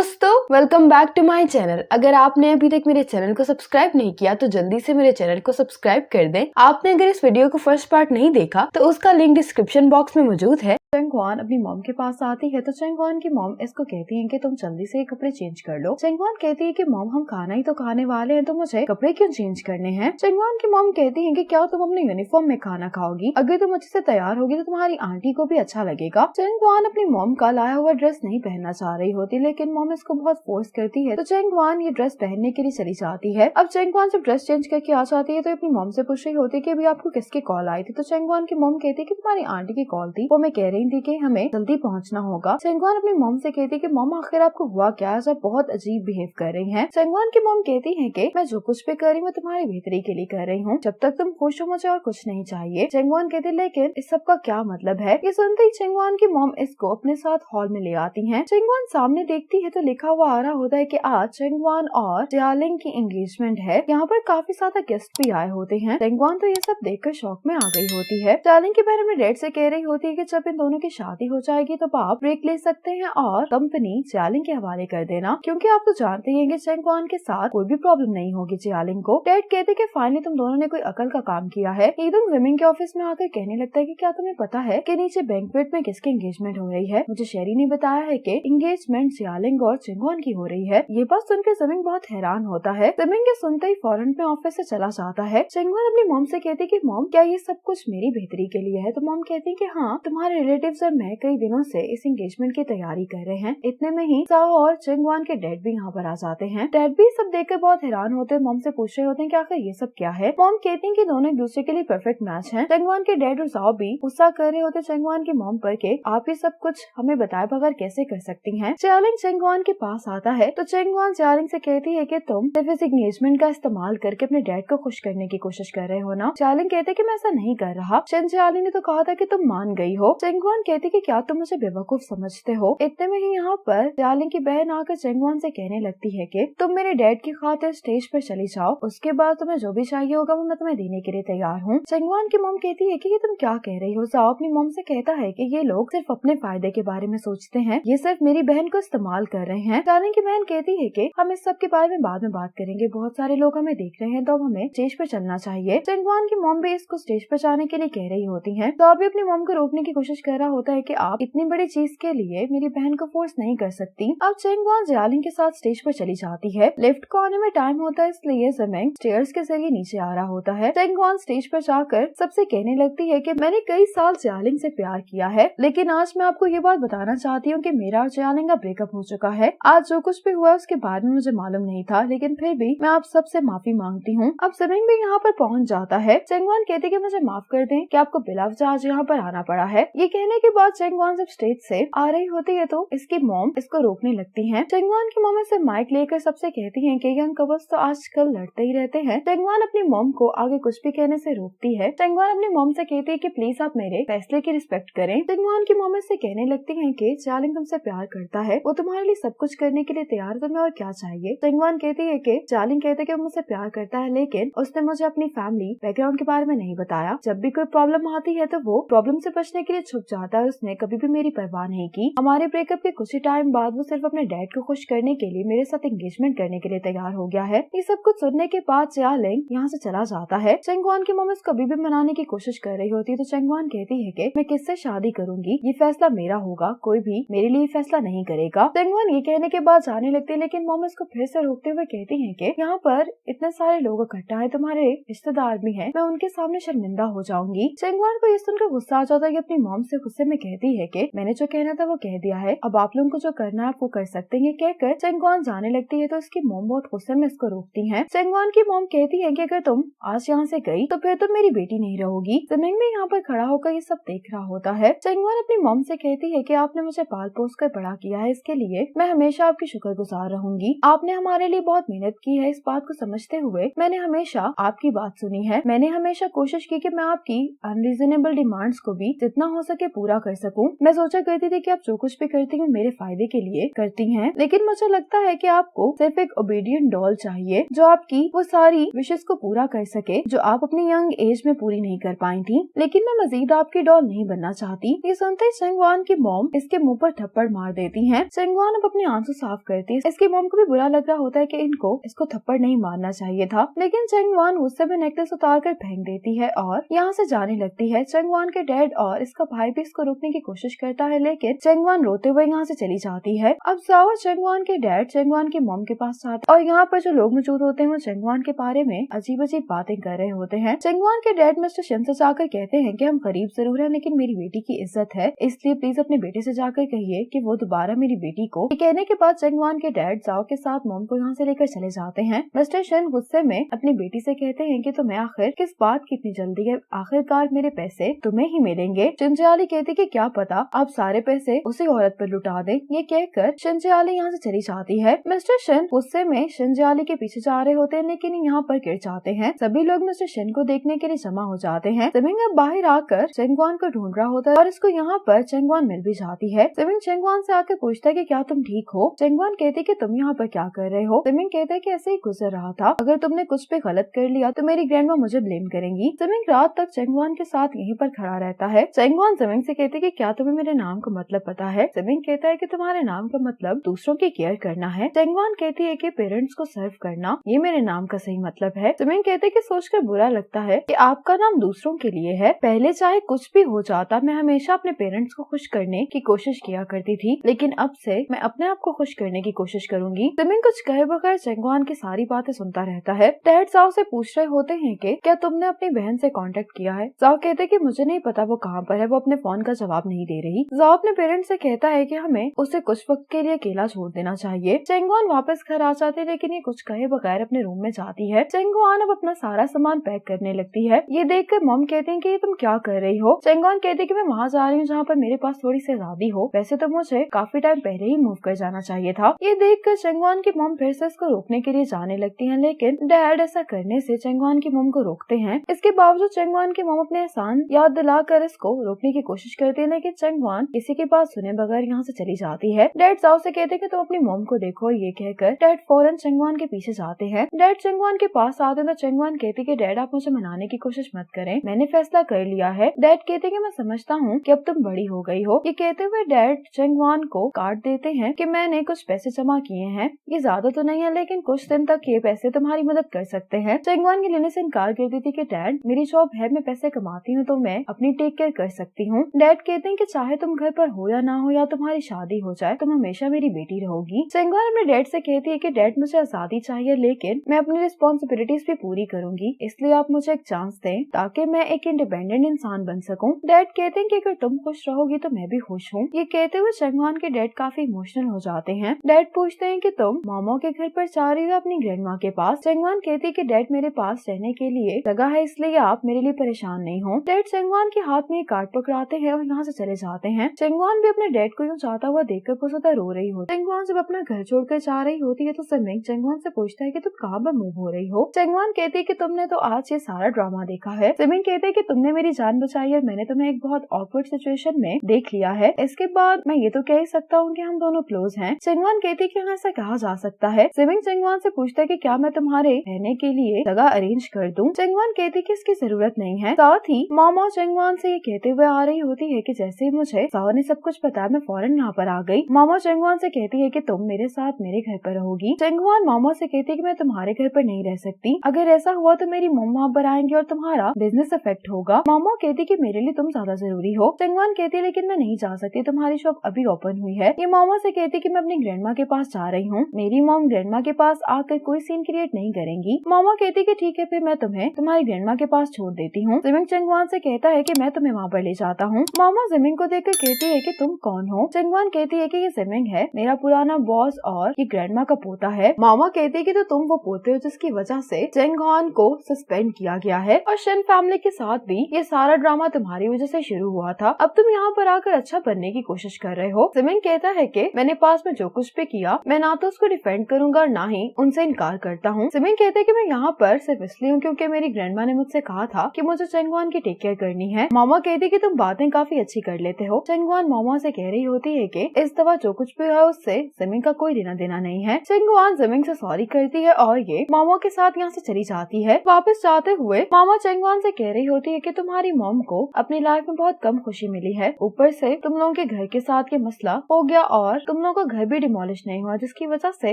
दोस्तों, welcome back to my channel. अगर आपने अभी तक मेरे चैनल को सब्सक्राइब नहीं किया तो जल्दी से मेरे चैनल को सब्सक्राइब कर दें। आपने अगर इस वीडियो को फर्स्ट पार्ट नहीं देखा तो उसका लिंक डिस्क्रिप्शन बॉक्स में मौजूद है। चेंगवान अपनी मॉम के पास आती है तो चेंगवान की मॉम इसको कहती है कि तुम जल्दी से कपड़े चेंज कर लो। चेंगवान कहती है कि मॉम हम खाना ही तो खाने वाले हैं तो मुझे कपड़े क्यों चेंज करने हैं। चेंगवान की मॉम कहती है कि क्या तुम अपने यूनिफॉर्म में खाना खाओगी? अगर तुम अच्छे से तैयार होगी तो तुम्हारी आंटी को भी अच्छा लगेगा। चेंगवान अपनी मॉम का लाया हुआ ड्रेस नहीं पहनना चाह रही होती, लेकिन मॉम इसको बहुत फोर्स करती है तो चेंगवान ये ड्रेस पहनने के लिए चली जाती है। अब चेंगवान जब ड्रेस चेंज करके आ जाती है तो अपनी मॉम से पूछ रही होती है कि अभी आपको किसकी कॉल आई थी। तो चेंगवान की मॉम कहती है कि तुम्हारी आंटी की कॉल थी, वो मैं कह रही थी कि हमें जल्दी पहुंचना होगा। चेंगवान अपनी मॉम से कहती है कि मॉम आखिर आपको हुआ क्या, सब बहुत अजीब बिहेव कर रही हैं। चेंगवान की मॉम कहती है कि मैं जो कुछ भी कर रही हूँ तुम्हारी बेहतरी के लिए कर रही हूँ, जब तक तुम खुश हो मुझे और कुछ नहीं चाहिए। चेंगवान कहती लेकिन इस सब का क्या मतलब है। ये सुनते ही चेंगवान की मॉम इसको अपने साथ हॉल में ले आती है। चेंगवान सामने देखती है तो लिखा हुआ आ रहा होता है कि आज चेंगवान और जियालिंग की एंगेजमेंट है। यहाँ पर काफी ज्यादा गेस्ट भी आए होते हैं। चेंगवान तो ये सब देखकर शौक में आ गई होती है। जियालिंग की बहन अपने डैड से कह रही होती है कि जब इन दोनों की शादी हो जाएगी तो आप ब्रेक ले सकते हैं और कंपनी जियालिंग के हवाले कर देना, क्योंकि आप तो जानते हैं कि चेंगवान के साथ कोई भी प्रॉब्लम नहीं होगी जियालिंग को। डैड कहते कि फाइनली तुम दोनों ने कोई अकल का काम किया है। ईदुंग जिमिंग के ऑफिस में आकर कहने लगता है कि क्या तुम्हें पता है कि नीचे बैंक्वेट में किसकी एंगेजमेंट हो रही है। मुझे शेरी ने बताया है कि एंगेजमेंट जियालिंग और चेंगवान की हो रही है। ये बात सुनकर जिमिंग बहुत हैरान होता है। जिमिंग के सुनते ही फौरन में ऑफिस से चला जाता है। चेंगवान अपनी मॉम से कहती कि मॉम क्या ये सब कुछ मेरी बेहतरी के लिए है। तो मॉम कहती कि हाँ, तुम्हारे रिलेटिव्स और मैं कई दिनों से इस एंगेजमेंट की तैयारी कर रहे हैं। इतने में ही साओ और चेंगवान के डैड भी यहाँ पर आ जाते हैं। डैड भी सब देखकर बहुत हैरान होते हैं। मॉम से पूछ रहे होते हैं कि आखिर ये सब क्या है। मॉम कहती हैं कि दोनों एक दूसरे के लिए परफेक्ट मैच हैं। चेंगवान के डैड और साओ भी गुस्सा कर रहे होते चेंगवान की मॉम पर के आप ये सब कुछ हमें बताए बगैर कैसे कर सकती हैं। जियालिंग चेंगवान के पास आता है तो चेंगवान जियालिंग से कहती है कि तुम सिर्फ इस एंगेजमेंट का इस्तेमाल करके अपने डैड को खुश करने की कोशिश कर रहे हो ना। जियालिंग कहते कि मैं ऐसा नहीं कर रहा। जियालिंग ने तो कहा था कि तुम मान गई हो। चेंगवान कहती कि क्या तुम मुझे बेवकूफ समझते हो। इतने में ही यहाँ पर जियालिंग की बहन आकर चेंगवान से कहने लगती है कि तुम मेरे डैड की खातिर स्टेज पर चली जाओ, उसके बाद तुम्हें जो भी चाहिए होगा वो मैं तुम्हें देने के लिए तैयार हूँ। चेंगवान की मॉम कहती है कि ये तुम क्या कह रही हो। जाओ अपनी मॉम से कहता है कि ये लोग सिर्फ अपने फायदे के बारे में सोचते हैं, ये सिर्फ मेरी बहन को इस्तेमाल कर रहे हैं। जियालिंग की बहन कहती है कि हम इस सब के बारे में बाद में बात करेंगे, बहुत सारे लोग हमें देख रहे हैं तो अब हमें स्टेज पर चलना चाहिए। चेंगवान की मॉम भी इसको स्टेज पर जाने के लिए कह रही होती है तो अभी अपनी मॉम को रोकने की कोशिश कर रहा होता है कि आप इतनी बड़ी चीज के लिए मेरी बहन को फोर्स नहीं कर सकती। अब चेंगवान जियालिंग के साथ स्टेज पर चली जाती है। लिफ्ट को आने में टाइम होता है इसलिए जिमिंग स्टेयर्स के जरिए नीचे आ रहा होता है। चेंगवान स्टेज पर जाकर सबसे कहने लगती है कि मैंने कई साल जियालिंग से प्यार किया है, लेकिन आज मैं आपको ये बात बताना चाहती हूँ कि मेरा और जियालिंग का ब्रेकअप हो चुका है। आज जो कुछ भी हुआ उसके बाद में मुझे मालूम नहीं था, लेकिन फिर भी मैं आप सबसे माफी मांगती हूँ। अब जिमिंग भी यहाँ पर पहुँच जाता है। चेंगवान कहते कि मुझे माफ कर दें कि आपको बिला वजह आज यहाँ पर आना पड़ा है। ये कहने के बाद चेंगवान जब स्टेज से आ रही होती है तो इसकी मॉम इसको रोकने लगती है। चेंगवान की मॉम से माइक लेकर सबसे कहती है कि यंग कपल्स तो आजकल लड़ते ही रहते हैं। चेंगवान अपनी मॉम को आगे कुछ भी कहने से रोकती है। चेंगवान अपनी मॉम से कहती है कि प्लीज आप मेरे फैसले की रिस्पेक्ट करें। चेंगवान की मॉम इससे कहने लगती है कि जियालिंग तुमसे प्यार करता है, वो तुम्हारे लिए सब कुछ करने के लिए तैयार, तुम्हें और क्या चाहिए। चेंगवान कहती है कि जियालिंग कहते कि वो मुझसे प्यार करता है, लेकिन उसने मुझे अपनी फैमिली बैकग्राउंड के बारे में नहीं बताया। जब भी कोई प्रॉब्लम आती है तो वो प्रॉब्लम से बचने के लिए छुप जाता है। उसने कभी भी मेरी परवाह नहीं की। हमारे ब्रेकअप के कुछ ही टाइम बाद वो सिर्फ अपने डैड को खुश करने के लिए मेरे साथ एंगेजमेंट करने के लिए तैयार हो गया है। ये सब कुछ सुनने के बाद जियालिंग यहाँ से चला जाता है। चेंगवान की मॉम इसको कभी भी मनाने की कोशिश कर रही होती है तो चेंगवान कहती है कि मैं किससे शादी करूंगी, ये फैसला मेरा होगा, कोई भी मेरे लिए फैसला नहीं करेगा। चेंगवान ये कहने के बाद जाने लगती है, लेकिन मॉम इसको फिर से रोकते हुए कहती है कि यहाँ पर इतने सारे लोग इकट्ठा है, तुम्हारे रिश्तेदार भी हैं, मैं उनके सामने शर्मिंदा हो जाऊंगी। चेंगवान को ये सुनकर गुस्सा आ जाता है कि अपनी मॉम से गुस्से में कहती है कि मैंने जो कहना था वो कह दिया है, अब आप लोगों को जो करना है आप वो कर सकते हैं। कहकर चेंगवान जाने लगती है तो इसकी मॉम बहुत गुस्से में इसको रोकती है। चेंगवान की मॉम कहती है कि अगर तुम आज यहाँ से गई तो फिर तुम मेरी बेटी नहीं रहोगी। जिमिंग भी यहाँ पर खड़ा होकर ये सब देख रहा होता है। चेंगवान अपनी मॉम से कहती है कि आपने मुझे पाल पोस कर बड़ा किया है, इसके लिए मैं हमेशा आपकी शुक्रगुजार रहूंगी। आपने हमारे लिए बहुत मेहनत की है, इस बात को समझते हुए मैंने हमेशा आपकी बात सुनी है। मैंने हमेशा कोशिश की कि मैं आपकी अनरीजनेबल डिमांड्स को भी जितना हो सके पूरा कर सकूं। मैं सोचा करती थी कि आप जो कुछ भी करती हूँ मेरे फायदे के लिए करती हैं, लेकिन मुझे लगता है कि आपको सिर्फ एक ओबीडियंट डॉल चाहिए जो आपकी वो सारी विशेष को पूरा कर सके जो आप अपनी यंग एज में पूरी नहीं कर पाई थी। लेकिन मैं मजीद आपकी डॉल नहीं बनना चाहती। ये सुनते ही चेंगवान की मॉम इसके मुंह पर थप्पड़ मार देती है। चेंगवान अब अपने आंसू साफ करती है। इसकी मॉम को भी बुरा लग रहा होता है कि इसको थप्पड़ नहीं मारना चाहिए था, लेकिन चंगवान गुस्से में नेकलेस उतार कर फेंक देती है और यहाँ से जाने लगती है। चंगवान के डैड और इसका भाई भी इसको रोकने की कोशिश करता है, लेकिन चंगवान रोते हुए यहाँ से चली जाती है। अब जाओ चंगवान के डैड चंगवान की मॉम के पास जाते और यहाँ पर जो लोग मौजूद होते हैं वो चंगवान के बारे में अजीब अजीब बातें कर रहे होते हैं। चंगवान के डैड मिस्टर शन से जाकर कहते हैं कि हम गरीब जरूर है, लेकिन मेरी बेटी की इज्जत है, इसलिए प्लीज अपने बेटे से जाकर कहिए कि वो दोबारा मेरी बेटी को। कहने के बाद चंगवान के डैड जाओ के साथ मॉम को यहाँ से लेकर चले जाते हैं। मिस्टर शन गुस्से में अपनी बेटी से कहते हैं कि तुम्हें आखिर किस बात की इतनी जल्दी है, आखिरकार मेरे पैसे तुम्हें ही मिलेंगे। चिंचियाली कहती कि क्या पता आप सारे पैसे उसी औरत पर लुटा दें। ये कहकर चिंचियाली यहाँ से चली जाती है। मिस्टर शन गुस्से में चिंचियाली के पीछे जा रहे होते हैं, लेकिन यहाँ पर गिर जाते हैं। सभी लोग मिस्टर शन को देखने के लिए जमा हो जाते हैं। सिमिंग अब बाहर आकर चंगवान को ढूंढ रहा होता है और इसको यहाँ पर चंगवान मिल भी जाती है। सिमिंग चंगवान से आकर पूछता है कि क्या तुम ठीक हो। चंगवान कहती कि तुम यहाँ पर क्या कर रहे हो। सिमिंग कहता है कि ऐसे ही गुजर रहा था, अगर तुमने कुछ भी गलत कर लिया तो मेरी ग्रैंडमा मुझे ब्लेम करेंगी। सिमिंग रात तक चंगवान के साथ यहीं पर खड़ा रहता है। चंगवान सिमिंग से कहते कि क्या तुम्हें मेरे नाम का मतलब पता है। सिमिंग कहता है कि तुम्हारे नाम का मतलब दूसरों की केयर करना है। चंगवान कहती है कि पेरेंट्स को सर्व करना ये मेरे नाम का सही मतलब है। सिमिंग कहते कि सोचकर बुरा लगता है कि आपका नाम दूसरों के लिए है। पहले चाहे कुछ भी हो जाता मैं हमेशा अपने पेरेंट्स को खुश करने की कोशिश किया करती थी, लेकिन अब से मैं अपने आप को खुश करने की कोशिश करूंगी। सिमिंग कुछ कहे बगैर चंगवान की सारी बातें सुनता रहता है। डैड जाओ से पूछ रहे होते हैं कि क्या तुमने अपनी बहन से कांटेक्ट किया है। जाओ कहते कि मुझे नहीं पता वो कहाँ पर है, वो अपने फोन का जवाब नहीं दे रही। जाओ अपने पेरेंट्स से कहता है कि हमें उसे कुछ वक्त के लिए अकेला छोड़ देना चाहिए। चंगवान वापस घर आ जाते, लेकिन ये कुछ कहे बगैर अपने रूम में जाती है। चंगवान अब अपना सारा सामान पैक करने लगती है। ये देखकर मॉम कहती है कि तुम क्या कर रही हो। चंगवान कहती है कि मैं वहाँ जा रही हूँ जहाँ पर मेरे पास थोड़ी सी आजादी हो, वैसे तो मुझे काफी टाइम पहले ही मूव कर जाना चाहिए था। ये देखकर चंगवान की मॉम फिर से इसको रोकने के लिए जाने लगती है, लेकिन डैड ऐसा करने से चंगवान की मॉम को रोकते हैं। इसके बावजूद चंगवान की मॉम अपने एहसान याद दिलाकर इसको रोकने की कोशिश करती है, लेकिन चंगवान किसी की बात सुने बगैर यहाँ से चली जाती है। डैड जाओ से कहते हैं कि तुम अपनी मॉम को देखो। ये कहकर डैड फौरन चंगवान के पीछे जाते हैं। डैड चंगवान के पास आते तो चंगवान कहती कि डैड आप मुझे मनाने की कोशिश मत करें, मैंने फैसला कर लिया है। डैड कहते कि मैं समझता हूँ कि अब तुम बड़ी हो गई हो। ये कहते हुए डैड चंगवान को काट देते हैं कि मैंने कुछ पैसे जमा किए हैं, ये ज्यादा तो नहीं है लेकिन कुछ दिन तक ये पैसे तुम्हारी मदद कर सकते हैं। चंगवान के लेने से इनकार कर देती कि डैड मेरी जॉब है, मैं पैसे कमाती हूँ तो मैं अपनी टेक केयर कर सकती हूँ। डैड कहते हैं कि चाहे तुम घर पर हो या ना हो या तुम्हारी शादी हो जाए, तुम हमेशा मेरी बेटी रहोगी। चंगवान अपने डैड से कहती है कि डैड मुझे आजादी चाहिए, लेकिन मैं अपनी रिस्पॉन्सिबिलिटीज भी पूरी करूंगी, इसलिए आप मुझे एक चांस दें ताकि मैं एक इंडिपेंडेंट इंसान बन सकूं। डैड कहते हैं कि अगर तुम खुश रहोगी तो मैं भी खुश हूँ। ये कहते हुए चंगवान के डैड काफी इमोशनल हो जाते हैं। डैड पूछते हैं कि तुम मामा के घर पर जा रही हो अपनी ग्रैंडमा के पास। चंगवान कहती है कि डैड मेरे पास रहने के लिए जगह है, इसलिए आप मेरे लिए परेशान नहीं हो। डैड चंगवान के हाथ में कार्ड पकड़ाते हैं और यहाँ से चले जाते हैं। चंगवान भी अपने डैड को यूँ जाता हुआ देखकर बहुत ज्यादा रो रही होती है। चंगवान जब अपना घर छोड़कर जा रही होती है तो सिमिंग चंगवान से पूछता है कि तुम कहाँ पर मूव हो रही हो। चंगवान कहती है कि तुमने तो आज ये सारा ड्रामा देखा है। सिमिंग कहते हैं कि तुमने मेरी जान बचाई और मैंने तुम्हें एक बहुत ऑकवर्ड सिचुएशन में देख लिया है, इसके बाद मैं ये तो कह ही सकता हूँ कि हम दोनों क्लोज हैं। चंगवान कहती है कि हाँ ऐसा कहा जा सकता है। सिमिंग चंगवान से पूछता है कि क्या मैं तुम्हारे रहने के लिए जगह अरेंज कर दूं। चंगवान कहती है कि इसकी जरूरत नहीं है। साथ ही मामा चंगवान से ये कहते हुए आ रही होती है कि जैसे ही मुझे साओ ने सब कुछ बताया मैं फौरन यहाँ पर आ गई। मामा चंगवान से कहती है कि तुम मेरे साथ मेरे घर पर रहोगी। चंगवान मामा से कहती है कि मैं तुम्हारे घर पर नहीं रह सकती, अगर ऐसा हुआ तो मेरी मम्मा वहाँ पर आएंगे और तुम्हारा बिजनेस अफेक्ट होगा। मामा कहती कि मेरे लिए तुम ज्यादा जरूरी हो। चंगवान कहती है लेकिन मैं नहीं जा सकती, तुम्हारी शॉप अभी ओपन हुई है। ये मामा से कहती कि मैं अपनी ग्रैंडमा के पास जा रही हूँ, मेरी मॉम ग्रैंडमा के पास आकर कोई सीन क्रिएट नहीं करेंगी। मामा कहती कि ठीक है फिर मैं तुम्हें तुम्हारी ग्रैंडमा के पास छोड़ देती हूँ। जिमिंग चंगवान से कहता है कि मैं तुम्हें वहाँ पर ले जाता हूँ। मामा जिमिंग को देखकर कहती है कि तुम कौन हो। चंगवान कहती है कि ये जिमिंग है, मेरा पुराना बॉस और ये ग्रैंडमा का पोता है। मामा कहती है कि तो तुम वो पोते हो जिसकी वजह से चंगवान को सस्पेंड किया गया है और शन फैमिली के साथ भी ये सारा ड्रामा तुम्हारी वजह से शुरू हुआ था। अब तुम यहाँ पर आकर अच्छा बनने की कोशिश कर रहे हो। जिमिंग कहता है कि मैंने पास में जो कुछ भी किया मैं ना तो उसको डिफेंड करूंगा ना ही उनसे इनकार करता हूँ। जिमिंग कहता है कि मैं यहाँ पर सिर्फ इसलिए हूँ क्योंकि मेरी ग्रैंडमा ने मुझसे कहा था कि मुझे चंगवान की टेक केयर करनी है। मामा कहती है कि तुम बातें काफी अच्छी कर लेते हो। चंगवान मामा से कह रही होती है कि इस दफा जो कुछ भी है उससे जिमिंग का कोई लेना देना नहीं है। चंगवान जिमिंग से सॉरी करती है और ये मामा के साथ यहाँ से चली जाती है। वापस जाते हुए मामा चंगवान से कह रही होती है कि तुम्हारी मॉम को अपनी लाइफ में बहुत कम खुशी मिली है, ऊपर से तुम लोगों के घर के साथ ये मसला हो गया और तुम लोगों को घर भी डिमोलिश नहीं हुआ, जिसकी वजह से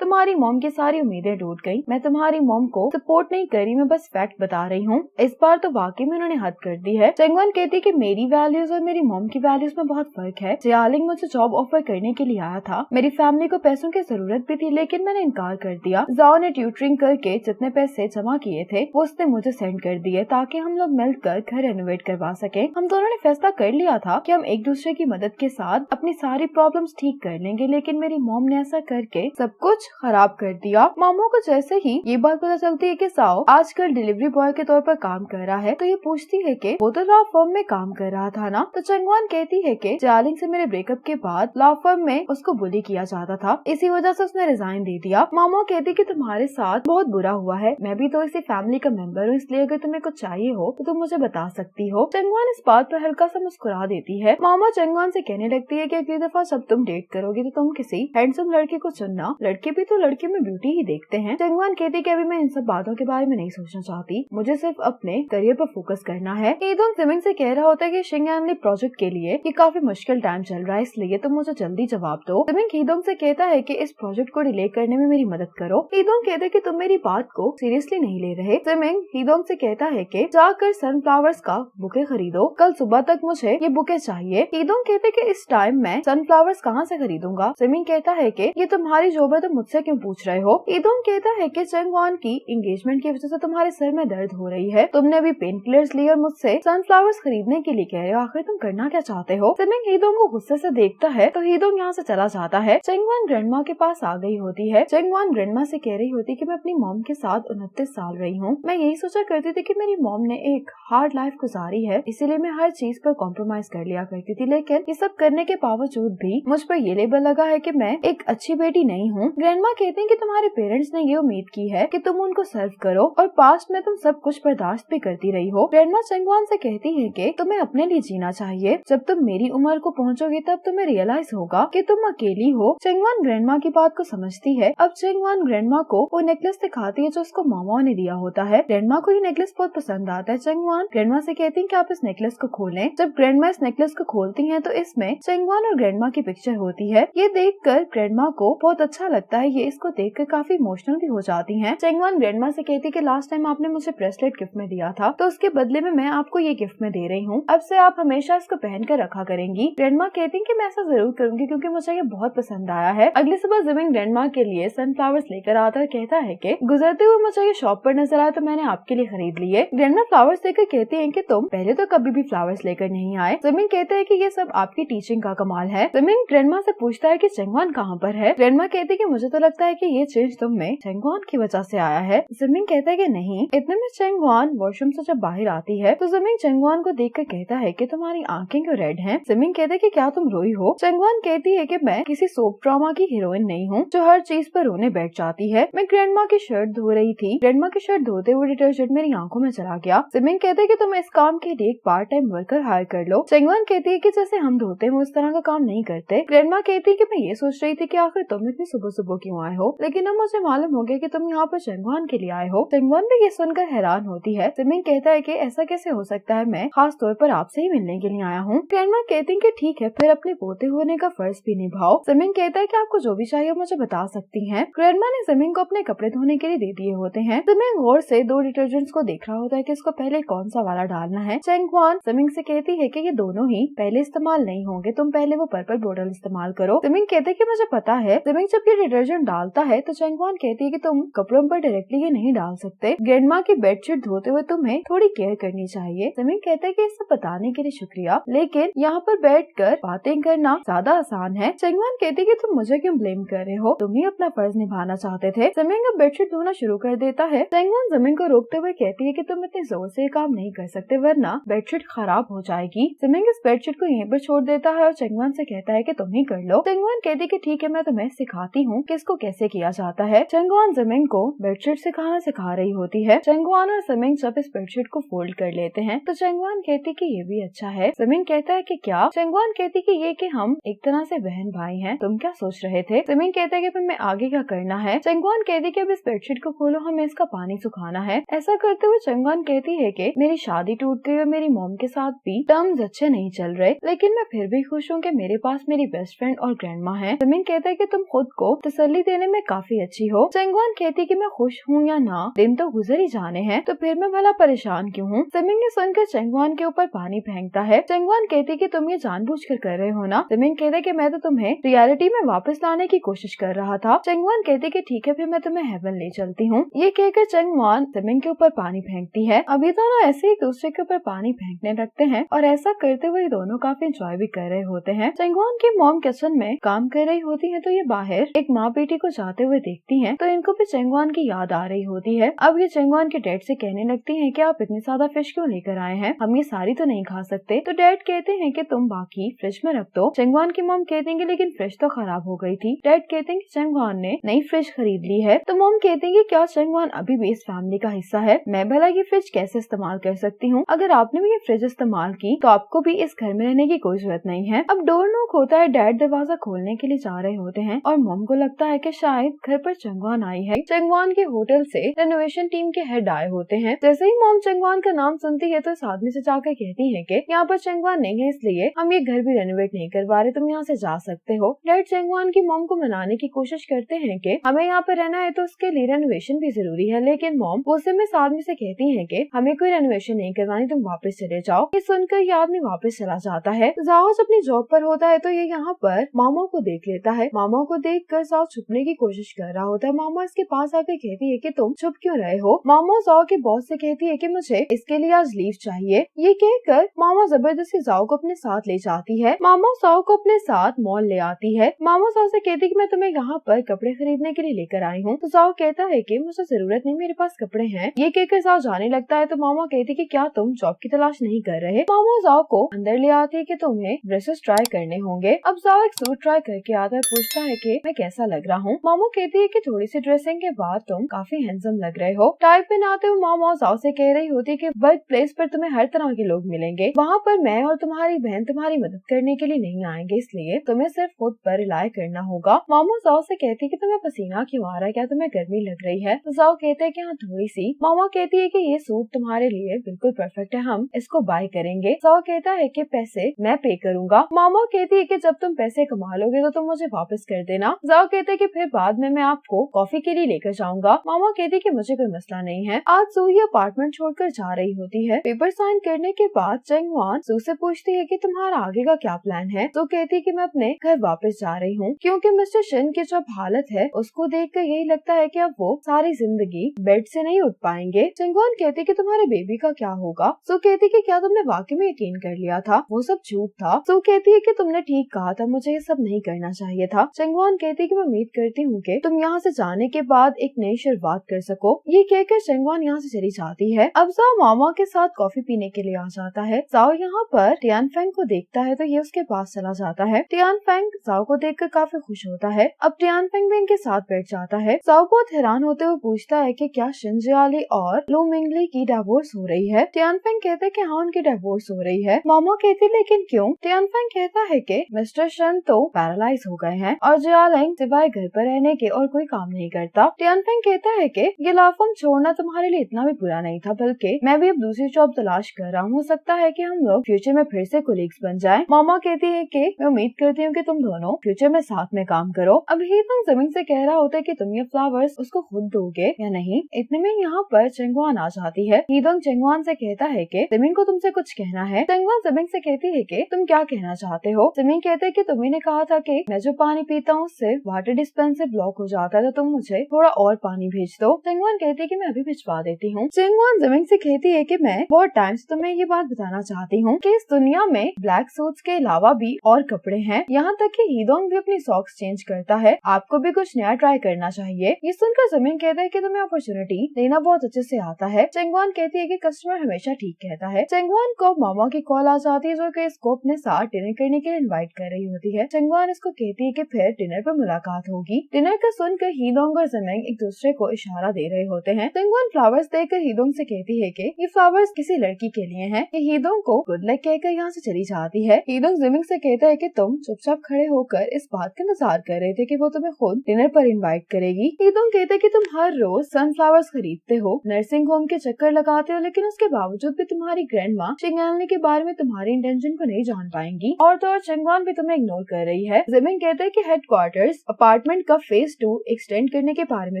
तुम्हारी मॉम की सारी उम्मीदें टूट गई। मैं तुम्हारी मॉम को सपोर्ट नहीं करी, मैं बस फैक्ट बता रही हूँ। इस बार तो वाकई में उन्होंने हद कर दी है। चंगवान कहती कि मेरी वैल्यूज और मेरी मॉम की वैल्यूज में बहुत फर्क है। जियालिंग मुझे जॉब ऑफर करने के लिए आया था, मेरी फैमिली को पैसों की जरूरत भी थी, लेकिन मैंने इनकार कर दिया। जाओ ने ट्यूटरिंग करके जितने पैसे जमा किए थे वो उसने मुझे सेंड कर दिए ताकि हम लोग मिलकर घर रेनोवेट करवा सके। हम दोनों ने फैसला कर लिया था कि हम एक दूसरे की मदद के साथ अपनी सारी प्रॉब्लम्स ठीक कर लेंगे, लेकिन मेरी मॉम ने ऐसा करके सब कुछ खराब कर दिया। मामू को जैसे ही ये बात पता चलती है कि साओ आजकल डिलीवरी बॉय के तौर पर काम कर रहा है, तो ये पूछती है कि वो तो लॉ फर्म में काम कर रहा था ना। तो चंगवान कहती है कि जियालिंग से मेरे ब्रेकअप के बाद लॉ फर्म में उसको बुली किया जाता था, इसी वजह से उसने रिजाइन दे दिया। मामू कहती कि तुम्हारे साथ बहुत बुरा हुआ है, मैं भी तो इसी फैमिली का मेंबर हूँ, इसलिए अगर तुम्हें कुछ चाहिए हो तो तुम मुझे बता सकती हो। चंगवान इस बात पर हल्का सा मुस्कुरा देती है। मामा चंगवान से कहने लगती है कि अगली दफा जब तुम डेट करोगे तो तुम किसी हैंडसम लड़के को चुनना, लड़के भी तो लड़के में ब्यूटी ही देखते हैं। चंगवान कहती कि अभी मैं इन सब बातों के बारे में नहीं सोचना चाहती, मुझे सिर्फ अपने करियर पर फोकस करना है। ईदोंग सिमिंग से कह रहा होता है कि शिंगैनली प्रोजेक्ट के लिए ये काफी मुश्किल टाइम चल रहा है, इसलिए तुम मुझे जल्दी जवाब दो। सिमिंग हीदोंग से कहता है कि इस प्रोजेक्ट को डिले करने में मेरी मदद करो। हीदोंग कहते हैं कि तुम मेरी बात को सीरियसली नहीं ले रहे। सिमिंग हीदोंग से कहता है कि जाकर सनफ्लावर्स का बुके खरीदो, कल सुबह तक मुझे ये बुके चाहिए। हीदोंग कहते कि इस टाइम मैं सनफ्लावर्स कहाँ से खरीदूंगा। सिमिंग कहता है कि ये तुम्हारी जॉब है, तो मुझसे क्यों पूछ रहे हो। हीदोंग कहता है कि चंगवान की एंगेजमेंट की वजह से तुम्हारे सर में दर्द हो रही है, तुमने अभी पेन किलर्स लिए और मुझसे सनफ्लावर्स खरीदने के लिए कह रहे हो, आखिर तुम करना क्या चाहते हो। सिमिंग हीदोंग को गुस्से से देखता है तो हीदोंग यहाँ से चला जाता है। चंगवान ग्रैंडमा के पास आ गई होती है। चंगवान ग्रैंडमा से कह रही होती कि मैं अपनी मॉम के साथ 29 साल रही हूँ। मैं यही सोचा करती थी कि मेरी मॉम ने एक हार्ड लाइफ गुजारी है, इसीलिए मैं हर चीज पर कॉम्प्रोमाइज कर लिया करती थी, लेकिन ये सब करने के बावजूद भी मुझ पर ये लेबल लगा है कि मैं एक अच्छी बेटी नहीं हूँ। ग्रैंडमा कहते हैं कि तुम्हारे पेरेंट्स ने ये उम्मीद की है कि तुम उनको सर्व करो और पास्ट में तुम सब कुछ बर्दाश्त भी करती रही हो। ग्रैंडमा चंगवान से कहती है कि तुम्हें अपने लिए जीना चाहिए, जब तुम मेरी उम्र को पहुँचोगे तब तुम्हें रियलाइज होगा कि तुम अकेली हो। चंगवान ग्रैंडमा की बात को समझती है। अब चंगवान ग्रैंडमा को वो नेकलेस दिखाती है जो उसको मामा ने दिया होता है। ग्रैंडमा को ये नेकलेस बहुत पसंद आता है। चंगवान ग्रैंडमा से कहती है कि आप इस नेकलेस को खोलें। जब ग्रैंडमा इस नेकलेस को खोलती हैं तो इसमें चंगवान और ग्रैंडमा की पिक्चर होती है। ये देखकर ग्रैंडमा को बहुत अच्छा लगता है, ये इसको देखकर काफी इमोशनल भी हो जाती हैं। चंगवान ग्रैंडमा से कहती है कि लास्ट टाइम आपने मुझे ब्रेसलेट गिफ्ट में दिया था, तो उसके बदले में मैं आपको ये गिफ्ट में दे रही हूँ, अब से आप हमेशा इसको पहन कर रखा करेंगी। ग्रैंडमा कहती है कि मैं ऐसा जरूर करूंगी क्योंकि मुझे ये बहुत पसंद आया है। अगली सुबह जिमिंग ग्रैंडमा के लिए सनफ्लावर्स लेकर आता है, कहता है कि गुजरते हुए मुझे ये शॉप पर नजर आया तो मैंने आपके लिए खरीद लिए। ग्रैंडमा फ्लावर्स लेकर कहती है कि तुम पहले तो कभी भी फ्लावर्स लेकर नहीं आए। जिमिंग कहते हैं कि ये सब आपकी टीचिंग का कमाल है। जिमिंग ग्रैंडमा से पूछता है कि चंगवान कहाँ पर है। ग्रैंडमा कहती है कि मुझे तो लगता है कि ये चेंज तुम में चंगवान की वजह से आया है। जिमिंग कहता है कि नहीं। इतने में चंगवान वॉशरूम से जब बाहर आती है तो जिमिंग चंगवान को देखकर कहता है कि तुम्हारी आंखें क्यों रेड हैं। जिमिंग कहता है कि क्या तुम रोई हो। चंगवान कहती है कि मैं किसी सोप ड्रामा की हीरोइन नहीं हूँ जो हर चीज पर रोने बैठ जाती है। मैं ग्रैंडमा की शर्ट धो रही थी, ग्रैंडमा की शर्ट धोते हुए डिटर्जेंट मेरी आंखों में चला गया। जिमिंग कहते हैं कि तुम इस काम के लिए एक पार्ट टाइम वर्कर हायर कर लो। चंगवान कहती है कि जैसे हम धोते हैं वो इस तरह का काम नहीं करते। ग्रैंडमा कहती है कि मैं ये सोच रही थी कि आखिर तुम इतनी सुबह सुबह क्यों आए हो, लेकिन अब मुझे मालूम हो गया कि तुम यहाँ पर चंगवान के लिए आए हो। चंगवान भी ये सुनकर हैरान होती है। जिमिंग कहता है कि ऐसा कैसे हो सकता है, मैं खास तौर पर आपसे ही मिलने के लिए आया हूँ। ग्रैंडमा कहती है कि ठीक है, फिर अपने पोते होने का फर्ज भी निभाओ। जिमिंग कहता है कि आपको जो भी चाहिए मुझे बता सकती हैं। ग्रैंडमा ने जिमिंग को अपने कपड़े धोने के लिए दे दिए होते हैं। जिमिंग गौर से दो डिटर्जेंट्स को देख रहा होता है कि इसको पहले कौन सा वाला डालना है। चंगवान जिमिंग से कहती है कि ये दोनों ही पहले इस्तेमाल नहीं होंगे, तुम पहले वो पर्पल बोतल इस्तेमाल करो। जिमिंग कहते हैं कि मुझे पता है। जिमिंग जब ये डिटर्जेंट डालता है तो चंगवान कहती है कि तुम कपड़ों पर डायरेक्टली ये नहीं डाल सकते, ग्रैंडमा की बेडशीट धोते हुए तुम्हें थोड़ी केयर करनी चाहिए। जिमिंग कहता है कि इसे बताने के लिए शुक्रिया, लेकिन यहाँ पर बैठकर बातें करना ज्यादा आसान है। चंगवान कहती है कि तुम मुझे क्यों ब्लेम कर रहे हो, तुम ही अपना फर्ज निभाना चाहते थे। जिमिंग अब बेडशीट धोना शुरू कर देता है। चंगवान जिमिंग को रोकते हुए कहती है कि तुम इतने जोर से काम नहीं कर सकते वरना बेडशीट खराब हो जाएगी। जिमिंग इस बेडशीट को यहीं पर छोड़ देता है और चंगवान से कहता है कि तुम ही कर लो। चंगवान कहती है कि ठीक है, मैं तुम्हें सिखाती हूँ कि इसको कैसे किया जाता है। चंगवान जिमिंग को बेडशीट सिखाना सिखा रही होती है। चंगवान और जिमिंग जब इस बेडशीट को फोल्ड कर लेते हैं तो चंगवान कहती कि ये भी अच्छा है। जिमिंग कहता है कि क्या। चंगवान कहती कि ये कि हम एक तरह से बहन भाई हैं, तुम क्या सोच रहे थे। जिमिंग कहता है कि फिर मैं आगे क्या करना है। चंगवान कहती कि अब इस बेडशीट को खोलो, हमें इसका पानी सुखाना है। ऐसा करते हुए चंगवान कहती है कि मेरी शादी टूट गई और मेरी मॉम के साथ भी टर्म्स अच्छे नहीं चल रहे, लेकिन मैं फिर भी खुश हूँ कि मेरे पास मेरी बेस्ट फ्रेंड और ग्रैंडमा है। है। जमीन कहता है कि तुम खुद को तसल्ली देने में काफी अच्छी हो। चंगवान कहती है कि मैं खुश हूँ या ना, दिन तो गुजर ही जाने हैं, तो फिर मैं भला परेशान क्यों हूँ। जमीन ने सुनकर चंगवान के ऊपर पानी फेंकता है। चंगवान कहती है कि तुम ये जानबूझकर कर रहे हो ना। जमीन कहता है कि मैं तो तुम्हें रियलिटी में वापस लाने की कोशिश कर रहा था। चंगवान कहती है कि ठीक है, फिर मैं तुम्हें हेवन ले चलती हूँ। ये कहकर चंगवान जमीन के ऊपर पानी फेंकती है। अब ये दोनों ऐसे एक दूसरे के ऊपर पानी फेंकने लगते हैं और ऐसा करते हुए दोनों काफी एंजॉय भी कर रहे होते हैं। चंगवान की मॉम किचन में काम कर रही होती है, तो ये बाहर एक माँ बेटी को जाते हुए देखती हैं, तो इनको भी चंगवान की याद आ रही होती है। अब ये चंगवान के डैड से कहने लगती हैं कि आप इतनी ज्यादा फिश क्यों लेकर आए हैं, हम ये सारी तो नहीं खा सकते। तो डैड कहते हैं कि तुम बाकी फ्रिज में रख दो। चंगवान की मॉम कहती है कि लेकिन फ्रिज तो खराब हो गई थी। डैड कहते हैं कि चंगवान ने नई फ्रिज खरीद ली है। तो मॉम कहती है कि क्या चंगवान अभी भी इस फैमिली का हिस्सा है, मैं भला ये फ्रिज कैसे इस्तेमाल कर सकती हूँ। अगर आपने भी ये फ्रिज इस्तेमाल की तो आपको भी इस घर में रहने की कोई जरूरत नहीं है। अब डोर नॉक होता है, डैड दरवाजा खोलने के लिए जा रहे होते हैं और मॉम को लगता है कि शायद घर पर चंगवान आई है। चंगवान के होटल से रेनोवेशन टीम के हेड आए होते हैं। जैसे ही मॉम चंगवान का नाम सुनती है तो इस आदमी से जाकर कहती है कि यहाँ पर चंगवान नहीं है, इसलिए हम ये घर भी रेनोवेट नहीं करवा रहे, तुम यहाँ से जा सकते हो। डैड चंगवान की मॉम को मनाने की कोशिश करते हैं कि हमें यहाँ पर रहना है तो उसके लिए रेनोवेशन भी जरूरी है, लेकिन मॉम गुस्से में इस आदमी से कहती है कि हमें कोई रेनोवेशन नहीं करवानी, तुम वापस चले जाओ। ये सुनकर ये आदमी वापस चला जाता है। जाओ अपनी जॉब पर होता है तो ये यहाँ पर मामा को देख लेता है। मामा को देख कर जाओ छुपने की कोशिश कर रहा होता है। मामा इसके पास आकर कहती है कि तुम छुप क्यों रहे हो। मामा जाओ के बॉस से कहती है कि मुझे इसके लिए आज लीव चाहिए। ये कहकर मामा जबरदस्ती जाओ को अपने साथ ले जाती है। मामा जाओ को अपने साथ मॉल ले आती है। मामा जाओ से कहती है कि मैं तुम्हें यहाँ पर कपड़े खरीदने के लिए लेकर आई हूँ। तो जाओ कहता है कि मुझे जरूरत नहीं, मेरे पास कपड़े हैं। ये कहकर जाओ जाने लगता है तो मामा कहती है कि क्या तुम जॉब की तलाश नहीं कर रहे। मामा जाओ को अंदर ले आती है कि तुम्हें ड्रेसेस ट्राई करने होंगे। अब जाओ एक सूट ट्राई करके आता है, पूछता है कि मैं कैसा लग रहा हूँ। मामा कहती है कि थोड़ी सी ड्रेसिंग के बाद तुम काफी हैंडसम लग रहे हो। टाई पहनाते हुए मामा जाओ से कह रही होती है कि वर्क प्लेस पर तुम्हें हर तरह के लोग मिलेंगे, वहाँ पर मैं और तुम्हारी बहन तुम्हारी मदद करने के लिए नहीं आएंगे, इसलिए तुम्हें सिर्फ खुद पर रिलाई करना होगा। मामा जाओ से कहती है कि तुम्हें पसीना क्यों आ रहा है, क्या तुम्हें गर्मी लग रही है। तो जाओ कहते हैं कि हाँ थोड़ी सी। मामा कहती है कि ये सूट तुम्हारे लिए बिल्कुल परफेक्ट है, हम इसको बाय करेंगे। जाओ कहता है कि पैसे मैं पे करूंगा। मामा कहती है कि जब तुम पैसे कमा लोगे तो तुम मुझे वापस कर देना। जाओ कहते हैं कि फिर बाद में मैं आपको कॉफी के लिए लेकर जाऊंगा। मामा कहती है कि मुझे कोई मसला नहीं है। आज सू ये अपार्टमेंट छोड़कर जा रही होती है। पेपर साइन करने के बाद चंगवान सू से पूछती है कि तुम्हारा आगे का क्या प्लान है। तो कहती है कि मैं अपने घर वापस जा रही हूँ, क्योंकि मिस्टर शिन की जो हालत है उसको देखकर यही लगता है कि अब वो सारी जिंदगी बेड से नहीं उठ पाएंगे। चंगवान कहती है कि तुम्हारे बेबी का क्या होगा। सू कहती है कि क्या तुमने वाकई में यकीन कर लिया था, वो सब झूठ था। सू कहती है कि तुमने ठीक कहा था, मुझे ये सब नहीं करना चाहिए था। चंगवान कहती है कि मैं उम्मीद करती हूँ कि तुम यहाँ से जाने के बाद एक नई शुरुआत कर सको। ये कहकर चंगवान यहाँ से चली जाती है। अब जाओ मामा के साथ कॉफी पीने के लिए आ जाता है। जाओ यहाँ पर टियान फेंग को देखता है तो ये उसके पास चला जाता है। टियान फेंग जाओ को देखकर काफी खुश होता है। अब टियान फेंग भी इनके साथ बैठ जाता है। जाओ बहुत हैरान होते हुए पूछता है कि क्या शिनजियाली और लू मिंगली की डिवोर्स हो रही है। टियान फेंग कहते हैं कि हाँ उनकी डिवोर्स हो रही है। मामा कहती लेकिन क्यों। टियान फेंग कहता है कि मिस्टर शन तो पैरालाइज हो गए हैं और जियालिंग सिवाय घर पर रहने के और कोई काम नहीं करता। टियान फेंग कहता है कि ये लाफम छोड़ना तुम्हारे लिए इतना भी बुरा नहीं था, बल्कि मैं भी अब दूसरी जॉब तलाश कर रहा हूँ, हो सकता है कि हम लोग फ्यूचर में फिर से कोलीग्स बन जाएं। मामा कहती है कि मैं उम्मीद करती हूँ कि तुम दोनों फ्यूचर में साथ में काम करो। अब ही तुम जमीन से कह रहा होता है कि तुम ये फ्लावर्स उसको खुद दोगे या नहीं। इतने में यहाँ पर चंगवान आ जाती है। हीदोंग चंगवान से कहता है कि जमीन को तुमसे कुछ कहना है। चंगवान जमीन से कहती है कि तुम क्या कहना चाहते हो। जमीन कहते है कि तुम्ही ने कहा था कि मैं जो पानी पीता हूँ उससे वाटर डिस्पेंसर ब्लॉक हो जाता है, तो तुम मुझे थोड़ा और पानी भेज दो। चंगवान कहती है कि मैं अभी भिजवा देती हूँ। चंगवान जमीन से कहती है कि मैं बहुत टाइम से तुम्हें ये बात बताना चाहती हूँ कि इस दुनिया में ब्लैक सूट्स के अलावा भी और कपड़े हैं, यहाँ तक कि हीदोंग भी अपनी सॉक्स चेंज करता है, आपको भी कुछ नया ट्राई करना चाहिए। ये सुनकर जमीन कहता है कि तुम्हें अपॉर्चुनिटी देना बहुत अच्छे से आता है। चंगवान कहती है कि कस्टमर हमेशा ठीक कहता है। चंगवान को मामा की कॉल आ जाती है जो कि इसको अपने साथ डिनर करने के लिए इनवाइट कर रही होती है। चंगवान इसको कहती है कि फिर डिनर पर मुलाकात होगी। डिनर का सुनकर हीदोंग और जमीन एक दूसरे को इशारा दे रहे होते हैं। चंगवान फ्लावर्स देकर हीदोंग से कहती है कि ये फ्लावर्स किसी लड़की के लिए हैं। ये हीदोंग को गुड लक कहकर यहाँ से चली जाती है। हीदोंग जमीन से कहता है कि तुम चुपचाप खड़े होकर इस बात का इंतजार कर रहे थे कि वो तुम्हें खुद डिनर पर इनवाइट करेगी। हीदोंग कहता है कि तुम हर रोज सनफ्लावर्स खरीदते हो, नर्सिंग होम के चक्कर लगाते हो, लेकिन उसके बावजूद भी तुम्हारी ग्रैंड माँ चिंगवान के बारे में तुम्हारी इंटेंशन को नहीं जान पाएंगी और तो और चंगवान भी तुम्हें इग्नोर कर रही है। जिमिंग कहते हैं कि हेडक्वार्टर्स अपार्टमेंट का फेज 2 एक्सटेंड करने के बारे में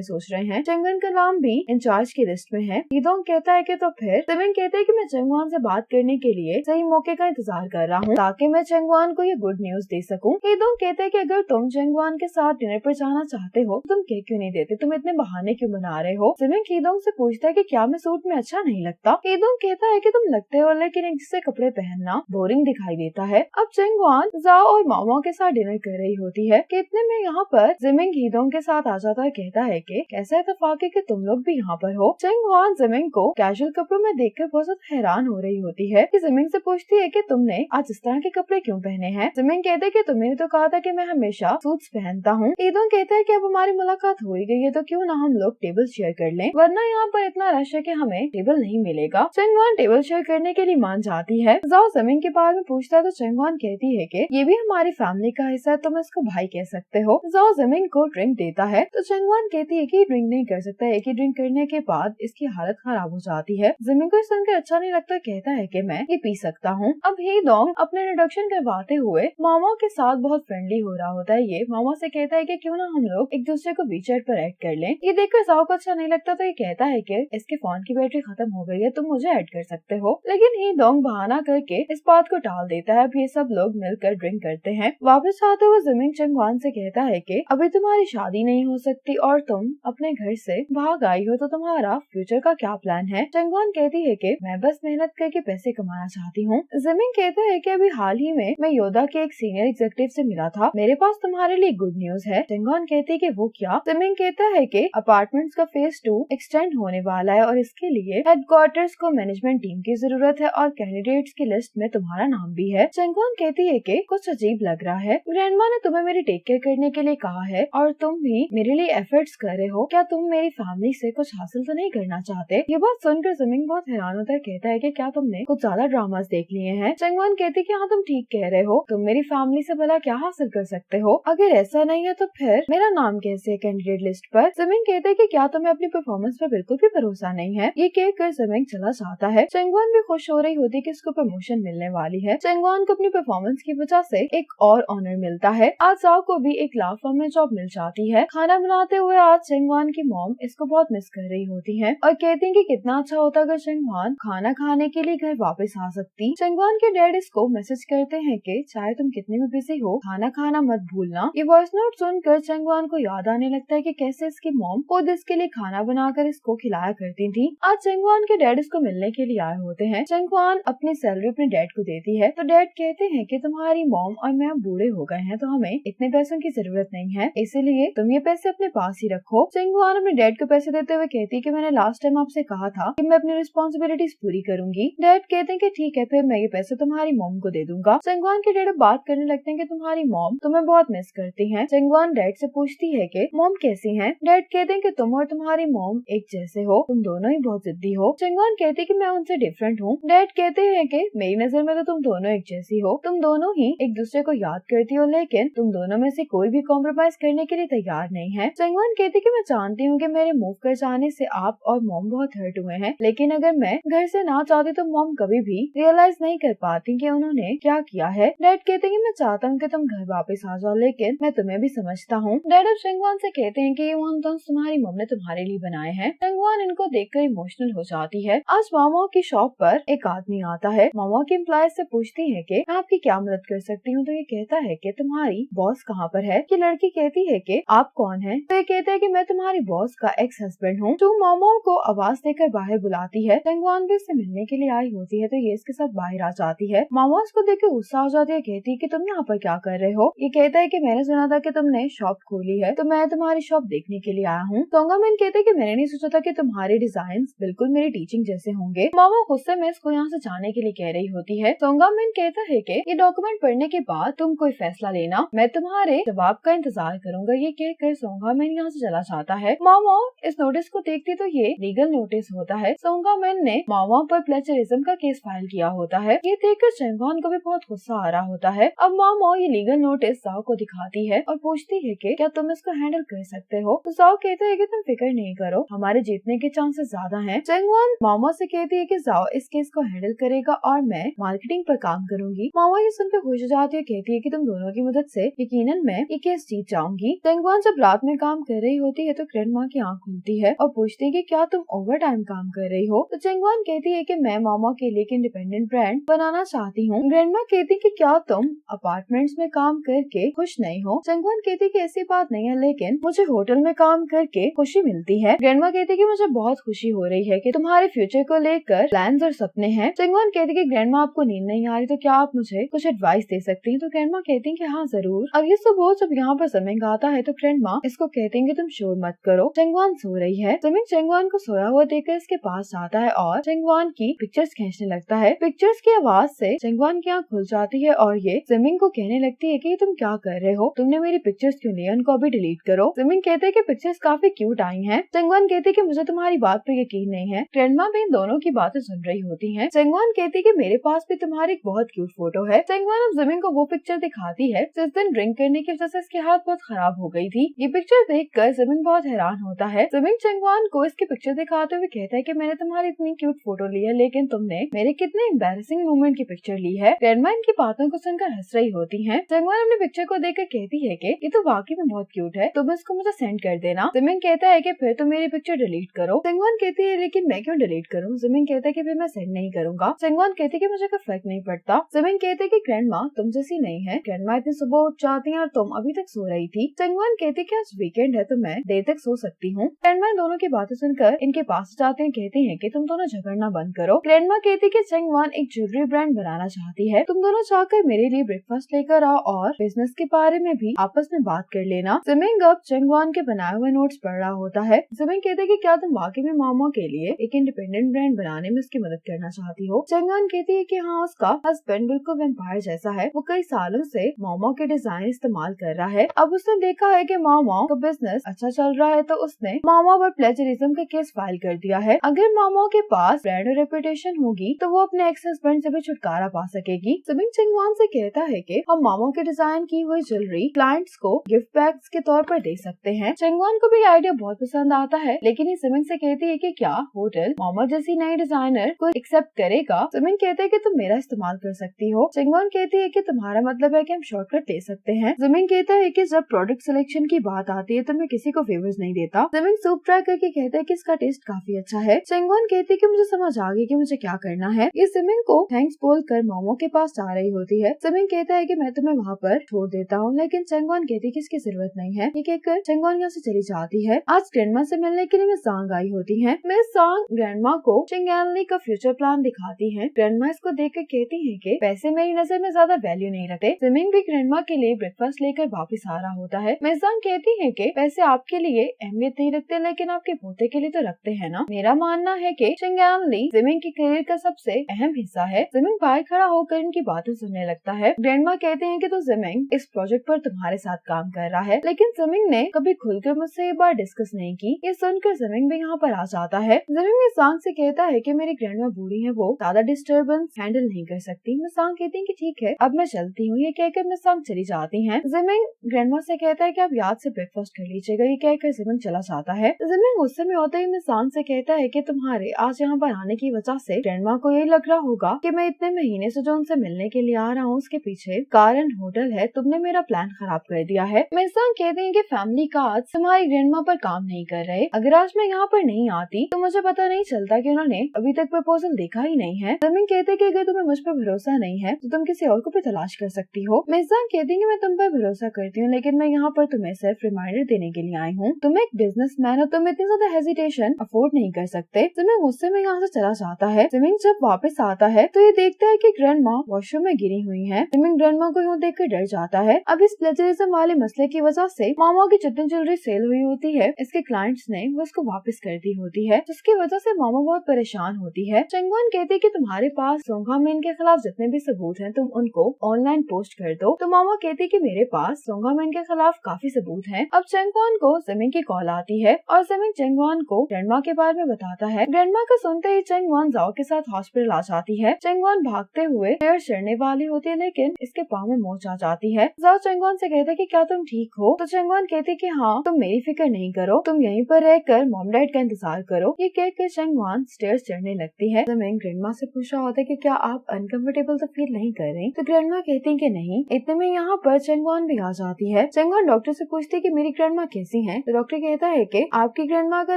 सोच रहे हैं। चंगवन का नाम भी इंचार्ज की लिस्ट में है। हीदोंग कहता है कि तो फिर जिमिंग कहते हैं कि मैं चंगवान से बात करने के लिए सही मौके का इंतजार कर रहा हूँ ताकि मैं चंगवान को ये गुड न्यूज दे सकूं। हीदोंग कहते हैं कि अगर तुम चंगवान के साथ डिनर पर जाना चाहते हो तुम केक क्यों नहीं देते, तुम इतने बहाने क्यों बना रहे हो। जिमिंग हीदोंग से पूछता है कि क्या मैं सूट में अच्छा नहीं लगता। हीदोंग कहता है कि तुम लगते हो लेकिन इससे कपड़े पहनना बोरिंग दिखाई देता है। अब चंगवान जाओ और मामा के साथ डिनर कर रही होती है कि इतने में यहाँ पर जिमिंग हीदोंग के साथ आ जाता है। कहता है कि कैसा इत्तेफाक है कि तुम लोग भी यहाँ पर हो। चंगवान जिमिंग को कैजुअल कपड़ों में देखकर बहुत ज्यादा हैरान हो रही होती है कि जिमिंग से पूछती है कि तुमने आज इस तरह के कपड़े क्यों पहने हैं। जिमिंग कहते हैं कि तुमने तो कहा था कि मैं हमेशा सूट्स पहनता हूँ। हीदोंग कहता है कि अब हमारी मुलाकात हो ही गई है तो क्यों ना हम लोग टेबल शेयर कर लें, वरना यहाँ पर इतना रश है कि हमें टेबल नहीं मिलेगा। चंगवान टेबल शेयर करने के लिए मान जाती है। जाओ जिमिंग के बारे में पूछता है तो चंगवान कहती है कि ये भी हमारी फैमिली का हिस्सा है, तुम इसको भाई कह सकते हो। जाओ जिमिंग को ड्रिंक देता है तो चंगवान कहती है कि ड्रिंक नहीं कर सकता है कि ड्रिंक करने के बाद इसकी हालत खराब हो जाती है। जिमिंग को सुनकर अच्छा नहीं लगता, कहता है कि मैं ये पी सकता हूँ। अब हीदोंग अपने इंट्रोडक्शन करवाते हुए मामा के साथ बहुत फ्रेंडली हो रहा होता है। ये मामा से कहता है कि क्यों ना हम लोग एक दूसरे को WeChat पर ऐड कर लें। ये देखकर जाओ को अच्छा नहीं लगता तो ये कहता है कि इसके फोन की बैटरी खत्म हो गई है, तुम मुझे ऐड कर सकते हो। लेकिन हीदोंग बहाना करके इस बात को टाल देता है। अब ये सब लोग मिलकर ड्रिंक करते हैं। वापस आते हुए जिमिंग चंगवान से कहता है कि अभी तुम्हारी शादी नहीं हो सकती और तुम अपने घर से भाग आई हो तो तुम्हारा फ्यूचर का क्या प्लान है। चंगवान कहती है कि मैं बस मेहनत करके पैसे कमाना चाहती हूँ। जिमिंग कहता है कि अभी हाल ही में मैं योदा के एक सीनियर एग्जीक्यूटिव से मिला था, मेरे पास तुम्हारे लिए गुड न्यूज है। चंगवान कहती है कि वो क्या। जिमिंग कहता है कि अपार्टमेंट्स का फेज 2 एक्सटेंड होने वाला है और इसके लिए हेडक्वार्टर्स को मैनेजमेंट टीम की जरूरत है और कैंडिडेट्स की लिस्ट में तुम्हारा नाम भी है। चंगवान कहती है कि कुछ अजीब लग रहा है, ग्रैंडमा ने तुम्हें मेरी टेक केयर करने के लिए कहा है और तुम भी मेरे लिए एफर्ट्स कर रहे हो, क्या तुम मेरी फैमिली से कुछ हासिल तो नहीं करना चाहते। ये बात सुनकर जिमिंग बहुत हैरान होता है, कहता है कि क्या तुमने कुछ ज्यादा ड्रामास देख लिए हैं। चंगवान कहती है कि हाँ तुम ठीक कह रहे हो, तुम मेरी फैमिली से भला क्या हासिल कर सकते हो, अगर ऐसा नहीं है तो फिर मेरा नाम कैसे है कैंडिडेट लिस्ट पर। जिमिंग कहते हैं कि क्या तुम्हें अपनी परफॉर्मेंस पर बिल्कुल भी भरोसा नहीं है। ये कहकर जिमिंग चला जाता है। चंगवान भी खुश हो रही होती है कि इसको प्रमोशन मिलने वाली है। चंगवान को अपनी परफॉर्मेंस की वजह से एक और ऑनर मिलता है। आज जाओ को भी एक लॉ फर्म में जॉब मिल जाती है। खाना बनाते हुए आज चंगवान की मॉम इसको बहुत मिस कर रही होती है और कहती है कि कितना अच्छा होता अगर चंगवान खाना खाने के लिए घर वापस आ सकती। चंगवान के डैड इसको मैसेज करते हैं कि चाहे तुम कितने भी बिजी हो खाना खाना मत भूलना। ये वॉइस नोट सुनकर चंगवान को याद आने लगता है कि कैसे इसकी मॉम खुद इसके लिए खाना बनाकर इसको खिलाया करती थी। आज चंगवान के डैड इसको मिलने के लिए आए होते हैं। चंगवान अपनी सैलरी अपने डैड को देती है तो डैड कहते हैं कि तुम्हारी मॉम और मैं बूढ़े हो गए हैं तो हमें इतने पैसों की जरूरत नहीं है, इसीलिए तुम ये पैसे अपने पास ही रखो। चंगवान अपने डैड को पैसे देते हुए कहती है कि मैंने लास्ट टाइम आपसे कहा था कि मैं अपनी रिस्पॉन्सिबिलिटीज पूरी करूंगी। डैड कहते हैं कि ठीक है फिर मैं ये पैसे तुम्हारी मॉम को दे दूंगा। चंगवान के डैड बात करने लगते हैं कि तुम्हारी मॉम तुम्हें बहुत मिस करती है। चंगवान डैड से पूछती है कि मॉम कैसी है। डैड कहते हैं कि तुम और तुम्हारी मॉम एक जैसे हो, तुम दोनों ही बहुत जिद्दी हो। चंगवान कहते हैं कि मैं उनसे डिफरेंट हूँ। डैड कहते हैं कि मेरी नजर में तो तुम दोनों एक जैसी हो, तुम दोनों ही एक दूसरे को याद करती हो लेकिन तुम दोनों में से कोई भी कॉम्प्रोमाइज करने के लिए तैयार नहीं है। चंगवान कहती कि मैं जानती हूँ कि मेरे मूव कर जाने से आप और मॉम बहुत हर्ट हुए हैं, लेकिन अगर मैं घर से ना चाहती तो मॉम कभी भी रियलाइज नहीं कर पाती कि उन्होंने क्या किया है। डैड कहते हैं कि मैं चाहता हूँ कि तुम घर वापस आ जाओ लेकिन मैं तुम्हें भी समझता हूँ। डैड अब चंगवान से कहते हैं कि ये मोहनदास तुम्हारी मॉम ने तुम्हारे लिए बनाए हैं। चंगवान इनको देखकर इमोशनल हो जाती है। आज मामा की शॉप पर एक आदमी आता है। मामा की एम्प्लॉय से पूछती है कि मैं आपकी क्या मदद कर सकती हूँ तो ये कहता है कि तुम्हारी बॉस कहाँ पर है। कि लड़की कहती है कि आप कौन है तो ये कहता है कि मैं तुम्हारी बॉस का एक्स हस्बैंड हूँ। तो मामा को आवाज देकर बाहर बुलाती है। चंगवान भी इससे मिलने के लिए आई होती है तो ये इसके साथ बाहर आ जाती है। मामा उसको देख के गुस्सा हो जाती है, कहती है कि तुम यहाँ पर क्या कर रहे हो। ये कहता है कि मैंने सुना था कि तुमने शॉप खोली है तो मैं तुम्हारी शॉप देखने के लिए आया हूँ। सोंगामिन कहते हैं कि मैंने नहीं सोचा था कि तुम्हारे डिजाइन बिल्कुल मेरी टीचिंग जैसे होंगे। मामा गुस्से में इसको यहाँ से जाने के लिए कह रही होती है। सोंगामिन कहता है कि ये डॉक्यूमेंट पढ़ने के बाद तुम कोई फैसला लेना, मैं तुम्हारे जवाब का इंतजार करूंगा। ये कहकर सोंगामिन यहाँ से चला जाता है। मामा इस नोटिस को देखती तो ये लीगल नोटिस होता है। सोंगामिन ने मामा पर प्लेजरिज्म का केस फाइल किया होता है। ये देखकर चंगवान को भी बहुत गुस्सा आ रहा होता है। अब मामा ये लीगल नोटिस जाओ को दिखाती है और पूछती है कि क्या तुम इसको हैंडल कर सकते हो। तो जाओ कहता है कि तुम फिक्र नहीं करो, हमारे जीतने के चांसेस ज्यादा हैं। चंगवान मामा से कहती है कि जाओ इस केस को हैंडल करेगा और मैं मार्केटिंग पर काम करूंगी। मामा ये सुनकर खुश हो जाती है, कहती है कि तुम दोनों की मदद से यकीनन मैं ये केस जीत जाऊंगी। चेंगवान जब रात में काम कर रही होती है तो ग्रैंडमा की आंख खुलती है और पूछती है कि क्या तुम ओवर टाइम काम कर रही हो। तो चेंगवान कहती है कि मैं मामा के लिए एक इंडिपेंडेंट ब्रांड बनाना चाहती हूँ। ग्रैंडमा कहती है कि क्या तुम अपार्टमेंट्स में काम करके खुश नहीं हो। चेंगवान कहती है कि ऐसी बात नहीं है, लेकिन मुझे होटल में काम करके खुशी मिलती है। ग्रैंडमा कहती है कि मुझे बहुत खुशी हो रही है कि तुम्हारे फ्यूचर को लेकर प्लान्स और सपने हैं। चेंगवान कहती है कि ग्रैंडमा आपको नींद नहीं आ रही तो क्या आप मुझे कुछ एडवाइस दे सकती हैं। तो ग्रैंडमा कहती है कि हाँ जरूर। अगली सुबह जब यहाँ पर जमिंग आता है तो ग्रैंडमा इसको कहती है कि तुम शोर मत करो, चेंगवान सो रही है। जमिंग चेंगवान को सोया हुआ देखकर इसके पास आता है और चेंगवान की पिक्चर्स खींचने लगता है। पिक्चर्स की आवाज से चेंगवान की आंख खुल जाती है और ये जमिंग को कहने लगती है कि तुम क्या कर रहे हो, तुमने मेरी पिक्चर्स क्यों ली, उनको अभी डिलीट करो। जमिंग कहते हैं कि पिक्चर्स काफी क्यूट आई हैं। चेंगवान कहती है कि मुझे तुम्हारी बात पर यकीन नहीं है। ग्रैंडमा भी इन दोनों की बातें सुन रही होती हैं। चेंगवान कहती है कि मेरे पास भी तुम्हारी एक बहुत क्यूट फोटो है। चेंगवान अब जमिंग को वो पिक्चर दिखाती है जिस दिन ड्रिंक करने की वजह से इसकी हालत बहुत खराब हो गई थी। ये पिक्चर देखकर जमिंग बहुत हैरान होता है। जमिंग चेंगवान को इसकी पिक्चर दिखाते हुए कहता है कि मैंने तुम्हारी इतनी क्यूट फोटो ली है, लेकिन तुमने मेरे कितने एम्बैरेसिंग मोमेंट की पिक्चर ली है। ग्रैंडमा इनकी बातों को सुनकर हंस रही होती है। चेंगवान अपनी पिक्चर को देखकर कहती है कि ये तो वाकई में बहुत क्यूट है, तुम इसको मुझे सेंड कर देना। जमिंग कहता है कि फिर तुम मेरी पिक्चर डिलीट करो। चेंगवान कहती है लेकिन मैं क्यों डिलीट करूँ। जमिंग कहता है कि फिर मैं सेंड नहीं करूंगा। चेंगवान कहती है कि मुझे कोई फर्क नहीं पड़ता। जमिंग कहते है कि ग्रैंडमा तुम जैसी नहीं है, ग्रैंडमा इतनी सुबह उठ जाती है और तुम अभी तक सो रही थी। चेंगवान कहती है कि आज वीकेंड है तो मैं देर तक सो सकती हूँ। ग्रैंडमा दोनों की बातें सुनकर इनके पास जाते हैं, कहती है कि तुम दोनों झगड़ना बंद करो। ग्रैंडमा कहती है कि चेंगवान एक ज्वेलरी ब्रांड बनाना चाहती है, तुम दोनों चाहकर मेरे लिए ब्रेकफास्ट लेकर आओ और बिजनेस के बारे में भी आपस में बात कर लेना। जमिंग अब चेंगवान के बनाए हुए नोट्स पढ़ रहा होता है। जमिंग कहते है कि क्या तुम वाकई में मामा के लिए एक इंडिपेंडेंट ब्रांड बनाने में उसकी मदद करना चाहती हो। चेंगवान कहती है कि हाँ, उसका हस्बैंड बिल्कुल वैम्पायर जैसा है, वो कई सालों से मामा के डिजाइन इस्तेमाल कर रहा है। अब उसने देखा है कि मामा का बिजनेस अच्छा चल रहा है तो उसने मामा पर प्लेजरिज्म का केस फाइल कर दिया है। अगर मामा के पास ब्रांड और रेपुटेशन होगी तो वो अपने एक्स हस्बैंड से भी छुटकारा पा सकेगी। जमिंग चेंगवान से कहता है कि हम मामा के डिजाइन की हुई ज्वेलरी क्लाइंट्स को गिफ्ट बैग्स के तौर पर दे सकते हैं। चेंगवान को भी आइडिया बहुत पसंद आता है, लेकिन ये जमिंग से कहती है कि क्या होटल मामा जैसी नई डिजाइनर को एक्सेप्ट करेगा। जमिंग कहते है कि तुम मेरा इस्तेमाल कर सकती हो। चेंगवान कहती है कि तुम्हारा मतलब है कि हम शॉर्टकट ले सकते हैं। जमिंग कहता है कि जब प्रोडक्ट सिलेक्शन की बात आती है तो मैं किसी को फेवर्स नहीं देता। जमिंग सूप ट्राई करके कहता है कि इसका टेस्ट काफी अच्छा है। चेंगवान कहती है कि मुझे समझ आ गई कि मुझे क्या करना है। ये जमिंग को थैंक्स बोलकर मामा के पास जा रही होती है। जमिंग कहता है कि मैं तुम्हें वहाँ पर छोड़ देता हूँ, लेकिन चेंगवान कहती है कि इसकी जरूरत नहीं है। ये कहकर चेंगवान यहाँ से चली जाती है। आज ग्रैंडमा से मिलने के लिए मिस सांग आई होती है। मिस सांग ग्रैंडमा को चिंगैनली का फ्यूचर प्लान दिखाती है। ग्रैंडमा इसको देखकर कहती है कि पैसे मेरी नजर में ज्यादा वैल्यू नहीं रखते। जमिंग भी ग्रैंडमा के लिए ब्रेकफास्ट लेकर वापस आ रहा होता है। मिस सांग कहती है कि पैसे आपके लिए अहमियत नहीं रखते, लेकिन आपके पोते के लिए तो रखते हैं ना। मेरा मानना है कि चिंगैनली जमिंग के करियर का सबसे अहम हिस्सा है। जमिंग बाहर खड़ा होकर इनकी बातें सुनने लगता है। ग्रैंडमा कहते हैं कि तो जमिंग इस प्रोजेक्ट पर तुम्हारे साथ काम कर रहा है, लेकिन जमिंग ने कभी खुलकर मुझसे ये बात डिस्कस नहीं की। ये सुनकर जमिंग भी यहाँ पर आ जाता है। जमिंग मिस सांग से कहता है कि मेरी ग्रैंडमा बूढ़ी है, वो ज्यादा डिस्टर्बेंस हैंडल नहीं कर सकती। मिस सांग कहती है कि ठीक है, अब मैं चलती हूँ। ये कहकर मिस सांग चली जाती है। जमिंग ग्रैंडमा से कहता है कि आप याद से ब्रेकफास्ट कर लीजिएगा। ये कहकर जमिंग चला जाता है। जमिंग गुस्से में होते ही मिस सांग से कहता है कि तुम्हारे आज यहाँ पर आने की वजह से ग्रैंडमा को यही लग रहा होगा कि मैं इतने महीने से जो उनसे मिलने के लिए आ रहा हूँ उसके पीछे कारण होटल है। तुमने मेरा प्लान खराब कर दिया है। मिस सांग कहते हैं कि फैमिली कार्ड्स तुम्हारी ग्रैंडमा पर काम नहीं कर रहे। अगर आज मैं यहाँ पर नहीं आती तो मुझे पता नहीं चलता कि उन्होंने अभी तक प्रपोजल देखा ही नहीं है। जमिंग कहते हैं कि अगर तुम्हें मुझ पर भरोसा नहीं है तो तुम किसी और को भी तलाश कर सकती हो। मिस सांग कहती है कि मैं तुम पर भरोसा करती हूँ, लेकिन मैं यहाँ पर तुम्हें सिर्फ रिमाइंडर देने के लिए आई हूँ। तुम एक बिजनेसमैन हो, तुम इतनी ज्यादा हेजिटेशन अफोर्ड नहीं कर सकते। जमिंग गुस्से में यहाँ से चला जाता है। जमिंग जब वापस आता है तो ये देखता है कि ग्रैंडमा वॉशरूम में गिरी हुई है। जमिंग ग्रैंडमा को यूँ देखकर डर जाता है। अब इस प्लेजरिज्म वाले मसले की वजह से मामा की जितनी ज्वेलरी सेल हुई होती है इसके क्लाइंट्स ने वो इसको वापस कर दी होती है, जिसकी वजह से मामा बहुत परेशान होती है। चेंगवान कहती है कि तुम्हारे पास सोंगामिन के खिलाफ जितने भी सबूत हैं तुम उनको ऑनलाइन पोस्ट कर दो। तो मामा कहती है कि मेरे पास सोंगामिन के खिलाफ काफी सबूत हैं। अब चेंगवान को जमिंग की कॉल आती है और जमिंग चेंगवान को ग्रैंडमा के बारे में बताता है। ग्रैंडमा को सुनते ही चेंगवान जाओ के साथ हॉस्पिटल आ जाती है। चेंगवान भागते हुए स्टेयर्स चढ़ने वाली होती है, लेकिन इसके पाँव में मोच आ जाती है। जाओ चेंगवान से कहते कि क्या तुम ठीक हो। तो चेंगवान कहती कि हाँ, तुम मेरी फिक्र नहीं करो, तुम यहीं पर रहकर मॉम डैड का इंतजार करो। ये कहकर चेंगवान स्टेयर्स चढ़ने लगती है। जमिंग ग्रैंडमा से पूछा होता है कि क्या आप अनकंफर्टेबल तो फील नहीं कर रही। तो ग्रैंडमा कहती है कि नहीं, इतने तभी यहाँ पर चेंगवान भी आ जाती है। चेंगवान डॉक्टर से पूछती है कि मेरी ग्रैंडमा कैसी है। तो डॉक्टर कहता है कि आपकी ग्रैंडमा का